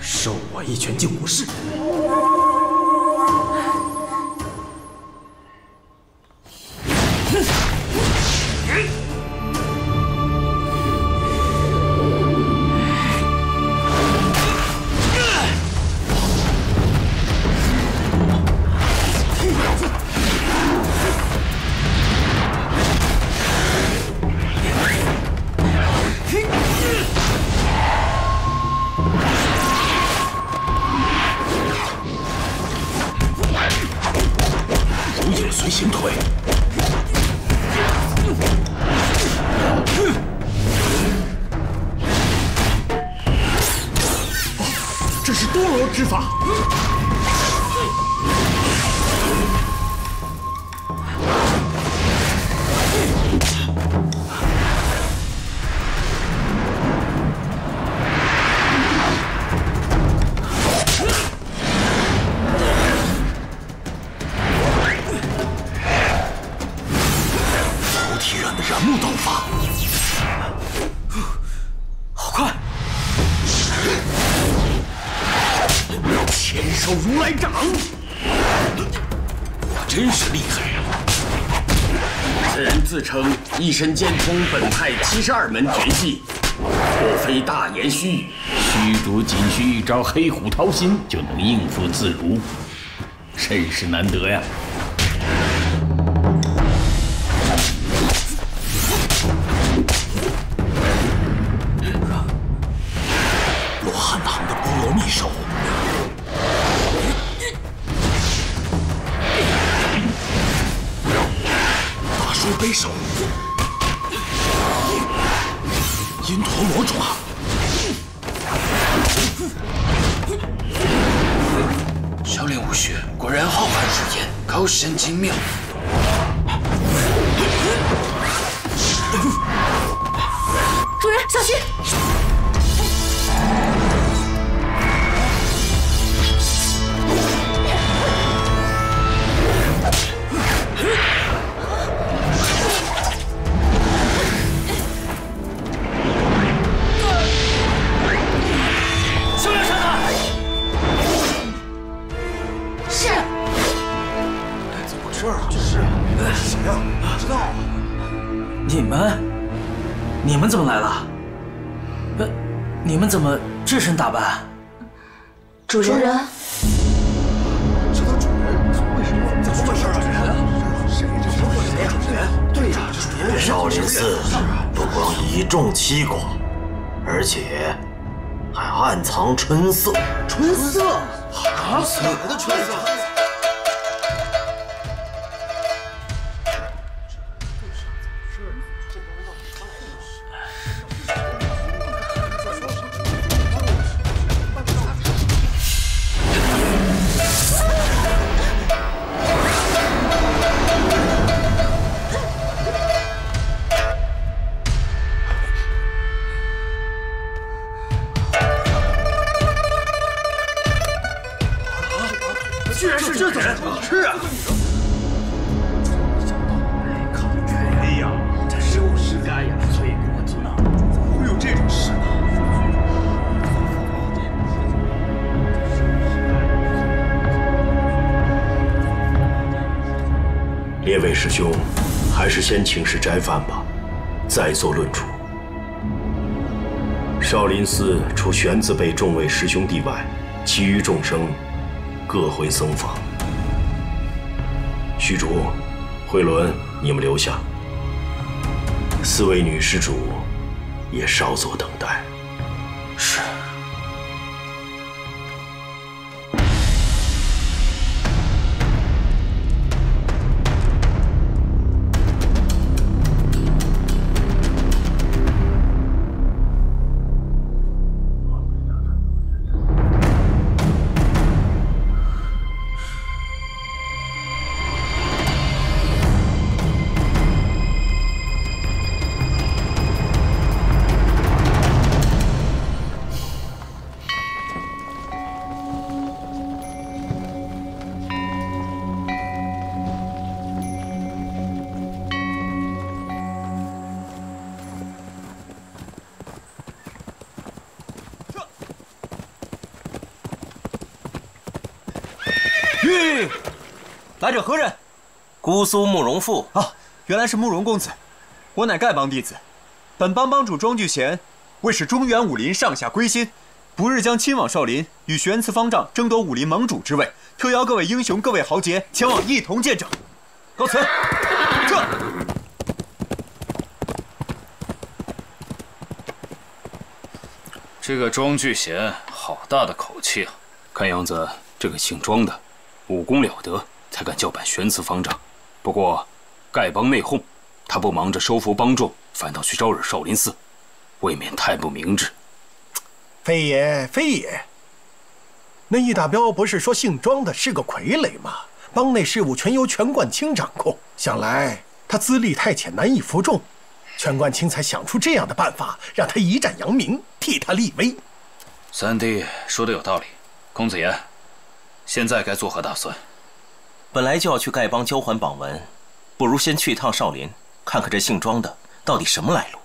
受我一拳竟无事。随行退。这是多罗之法。燃木刀法，好快！千手如来掌，真是厉害呀！此人自称一身兼通本派72门绝技，莫非大言虚语？虚竹仅需一招黑虎掏心就能应付自如，甚是难得呀！罗汉堂的菠萝蜜手，大叔背手，阴陀魔爪。少林武学果然浩瀚如烟，高深精妙。主人，小心！你们怎么来了？你们怎么这身打扮？主人，这都主人，为什么？怎么回事啊？谁？对呀，这少林寺不光以众欺寡，而且还暗藏春色。春色？哪来的春色？居然是这种人！是啊。哎呀，这就是该呀，罪过之大，怎么会有这种事呢？列位师兄，还是先请示斋饭吧，再做论处。少林寺除玄字辈众位师兄弟外，其余众生各回僧房。虚竹、慧伦，你们留下。4位女施主也稍作等待。是。来者何人？姑苏慕容复。啊，原来是慕容公子，我乃丐帮弟子。本帮帮主庄聚贤，为使中原武林上下归心，不日将亲往少林，与玄慈方丈争夺武林盟主之位，特邀各位英雄、各位豪杰前往一同见证。告辞。这。这个庄聚贤好大的口气啊！看样子这个姓庄的武功了得，才敢叫板玄慈方丈。不过丐帮内讧，他不忙着收服帮众，反倒去招惹少林寺，未免太不明智。非也，非也。那易大彪不是说姓庄的是个傀儡吗？帮内事务全由全冠清掌控，想来他资历太浅，难以服众。全冠清才想出这样的办法，让他以展扬名，替他立威。三弟说的有道理，公子言，现在该作何打算？本来就要去丐帮交还榜文，不如先去一趟少林，看看这姓庄的到底什么来路。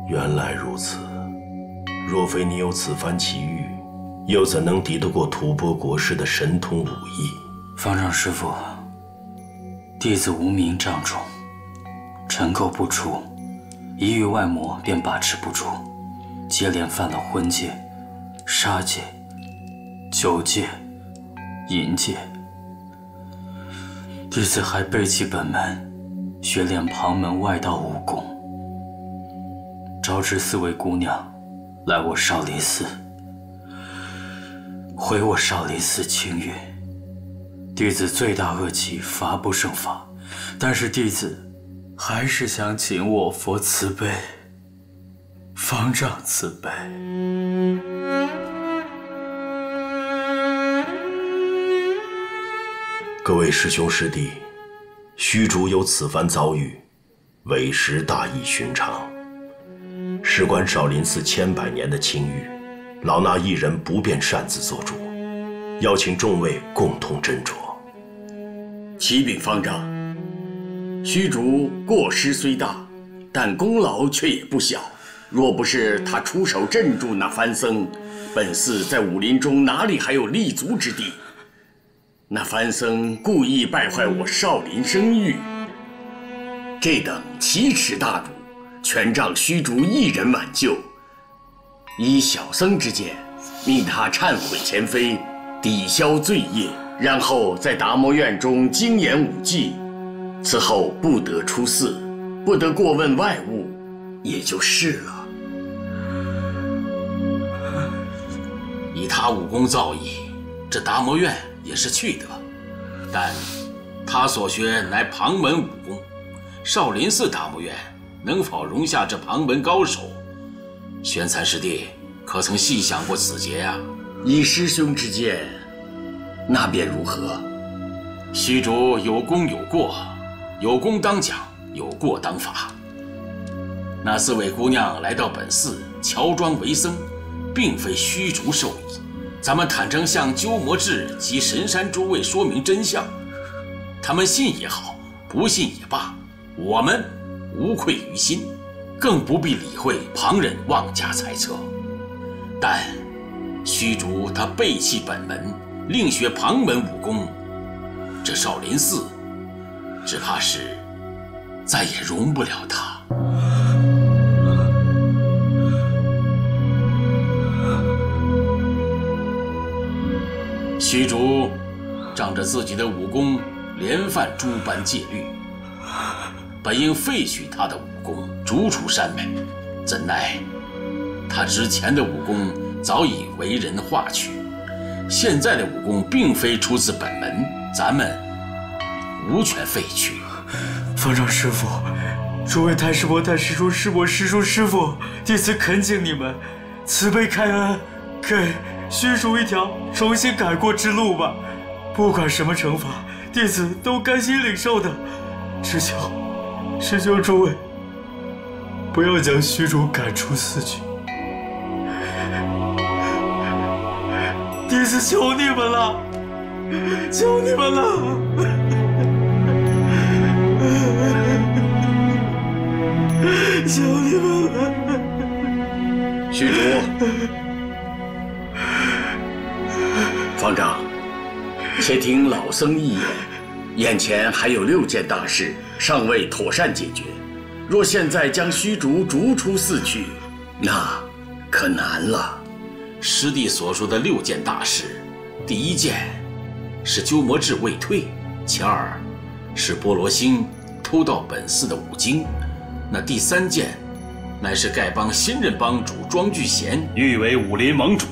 原来如此，若非你有此番奇遇，又怎能敌得过吐蕃国师的神通武艺？方丈师父，弟子无名障重，尘垢不除，一遇外魔便把持不住，接连犯了婚戒、杀戒、酒戒、淫戒。弟子还背弃本门，学练旁门外道武功。招致4位姑娘来我少林寺，毁我少林寺清誉。弟子罪大恶极，罚不胜罚，但是弟子还是想请我佛慈悲，方丈慈悲。各位师兄师弟，虚竹有此番遭遇，委实大异寻常。事关少林寺千百年的清誉，老衲一人不便擅自做主，邀请众位共同斟酌。启禀方丈，虚竹过失虽大，但功劳却也不小。若不是他出手镇住那番僧，本寺在武林中哪里还有立足之地？那番僧故意败坏我少林声誉，这等奇耻大辱，全仗虚竹一人挽救。依小僧之见，命他忏悔前非，抵消罪业，然后在达摩院中精研武技，此后不得出寺，不得过问外物，也就是了。以他武功造诣，这达摩院也是去得，但他所学乃旁门武功，少林寺达摩院能否容下这旁门高手？玄才师弟可曾细想过此节呀？以师兄之见，那便如何？虚竹有功有过，有功当奖，有过当罚。那4位姑娘来到本寺乔装为僧，并非虚竹授意。咱们坦诚向鸠摩智及神山诸位说明真相，他们信也好，不信也罢，我们无愧于心，更不必理会旁人妄加猜测。但虚竹他背弃本门，另学旁门武功，这少林寺只怕是再也容不了他。虚竹仗着自己的武功连犯诸般戒律，本应废去他的武功，逐出山门，怎奈他之前的武功早已为人化去，现在的武功并非出自本门，咱们无权废去。方丈师父，诸位太师伯、太师叔、师伯、师叔、师父，弟子恳请你们慈悲开恩，给虚竹一条重新改过之路吧。不管什么惩罚，弟子都甘心领受的。只求诸位不要将虚竹赶出寺去。弟子求你们了，求你们了。求你们了。虚竹，方丈，且听老僧一言。眼前还有6件大事尚未妥善解决，若现在将虚竹逐出寺去，那可难了。师弟所说的6件大事，第1件是鸠摩智未退，其2是波罗星偷盗本寺的5经，那第3件乃是丐帮新任帮主庄聚贤欲为武林盟主。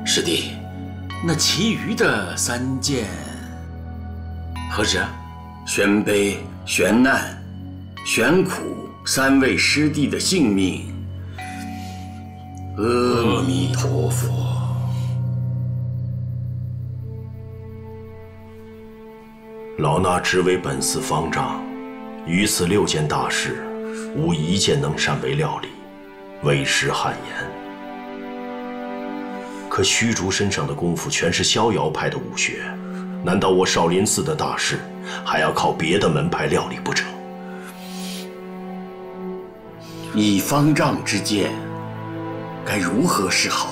师弟，那其余的3件何止？悬悲、悬难、悬苦3位师弟的性命，阿弥陀佛。老衲只为本寺方丈，于此6件大事，无1件能善为料理，为师汗颜。可虚竹身上的功夫全是逍遥派的武学，难道我少林寺的大事还要靠别的门派料理不成？以方丈之见，该如何是好？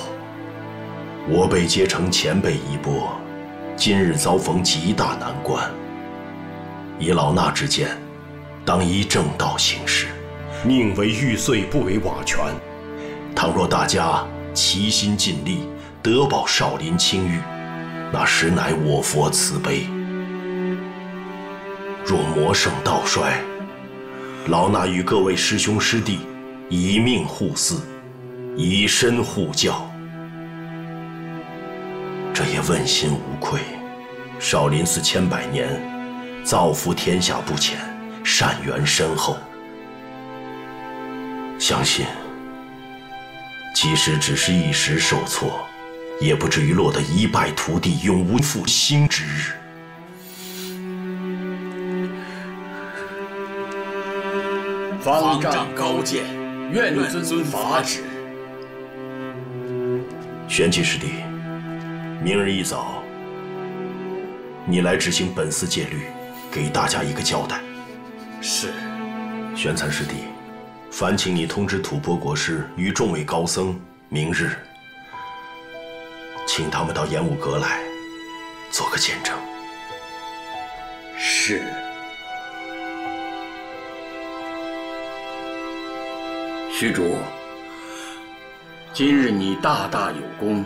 我辈皆承前辈衣钵，今日遭逢极大难关。以老衲之见，当依正道行事，宁为玉碎不为瓦全。倘若大家齐心尽力，得保少林清誉，那实乃我佛慈悲。若魔盛道衰，老衲与各位师兄师弟以命护寺，以身护教，这也问心无愧。少林寺千百年，造福天下不浅，善缘深厚。相信，即使只是一时受挫，也不至于落得一败涂地、永无复兴之日。方丈高见，愿遵法旨。玄寂师弟，明日一早，你来执行本寺戒律，给大家一个交代。是。玄参师弟，烦请你通知吐蕃国师与众位高僧，明日请他们到演武阁来，做个见证。是。虚竹，今日你大大有功，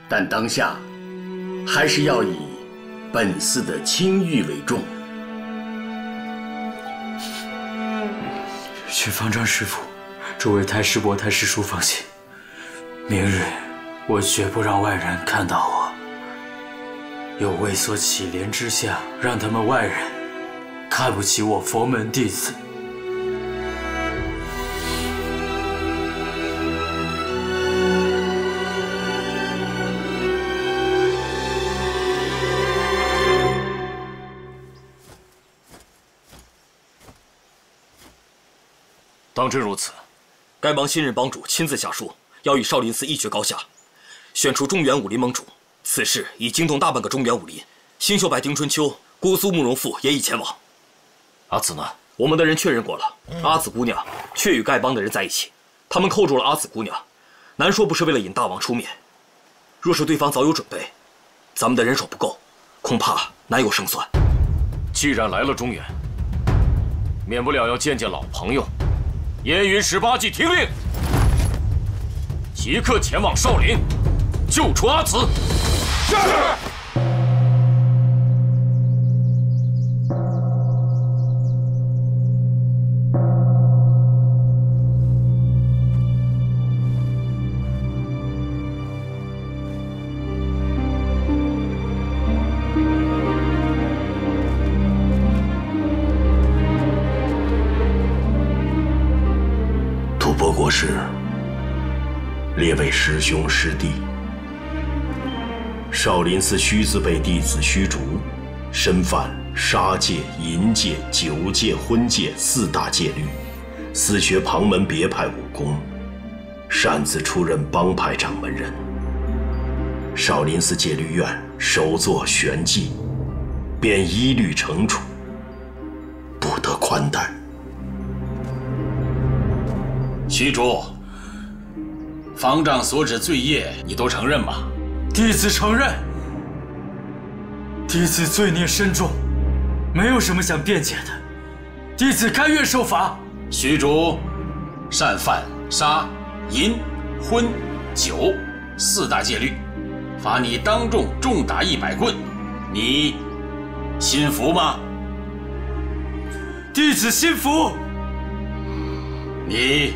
但当下还是要以本寺的清誉为重。请方丈师父，诸位太师伯、太师叔放心，明日我绝不让外人看到我有为所乞怜之相，让他们外人看不起我佛门弟子。当真如此，该帮新任帮主亲自下书，要与少林寺一决高下，选出中原武林盟主。此事已惊动大半个中原武林，新秀派丁春秋、姑苏慕容复也已前往。阿紫呢？我们的人确认过了，阿紫姑娘却与丐帮的人在一起，他们扣住了阿紫姑娘，难说不是为了引大王出面。若是对方早有准备，咱们的人手不够，恐怕难有胜算。既然来了中原，免不了要见见老朋友。燕云18骑听令，即刻前往少林，救出阿紫。是。国师，列位师兄师弟，少林寺虚字辈弟子虚竹，身犯杀戒、淫戒、酒戒、荤戒4大戒律，私学旁门别派武功，擅自出任帮派掌门人。少林寺戒律院首作玄记，便依律惩处，不得宽待。虚竹，方丈所指罪业，你都承认吗？弟子承认。弟子罪孽深重，没有什么想辩解的。弟子甘愿受罚。虚竹，擅犯杀、淫、荤、酒4大戒律，罚你当众重打100棍，你心服吗？弟子心服。你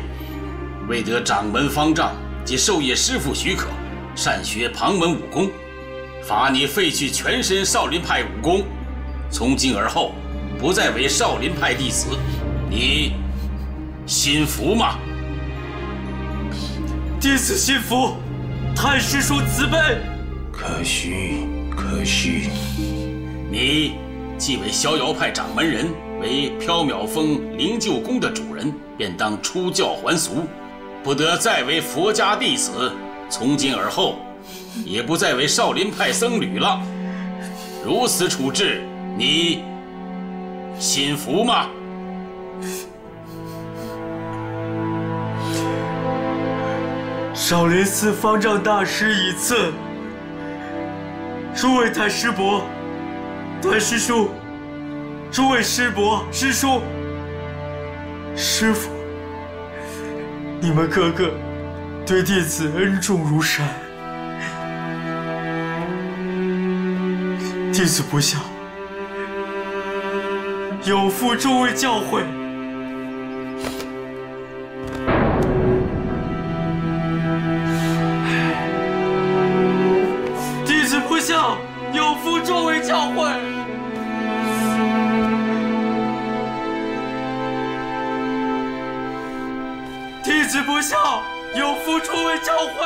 未得掌门方丈及授业师傅许可，擅学旁门武功，罚你废去全身少林派武功，从今而后不再为少林派弟子，你心服吗？弟子心服，太师叔慈悲。可惜，可惜，你既为逍遥派掌门人，为缥缈峰灵鹫宫的主人，便当出教还俗，不得再为佛家弟子。从今而后，也不再为少林派僧侣了。如此处置，你心服吗？少林寺方丈大师已赐，诸位太师伯、太师叔，诸位师伯、师叔、师父，你们个个对弟子恩重如山，弟子不孝，有负诸位教诲。弟子不孝，有负诸位教诲。弟子不孝，有负诸位教诲。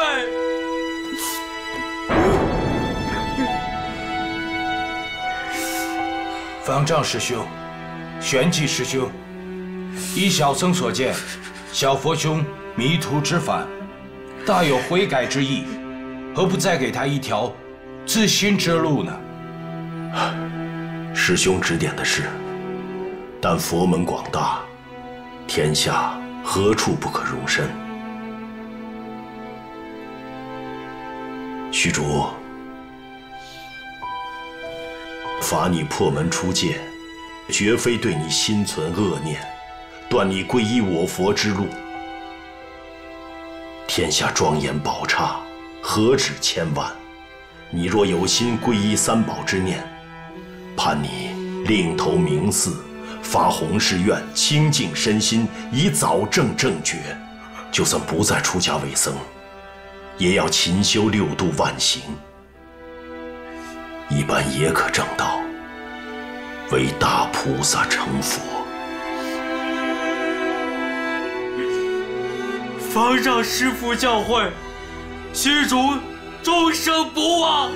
方丈师兄，玄寂师兄，依小僧所见，小佛兄迷途知返，大有悔改之意，何不再给他一条自新之路呢？师兄指点的是，但佛门广大，天下何处不可容身？虚竹，罚你破门出界，绝非对你心存恶念，断你皈依我佛之路。天下庄严宝刹，何止千万？你若有心皈依三宝之念，盼你另投明寺，发弘誓愿，清净身心，以早正正觉。就算不再出家为僧，也要勤修6度万行，一般也可证道，为大菩萨成佛。方丈师父教诲，虚竹终生不忘。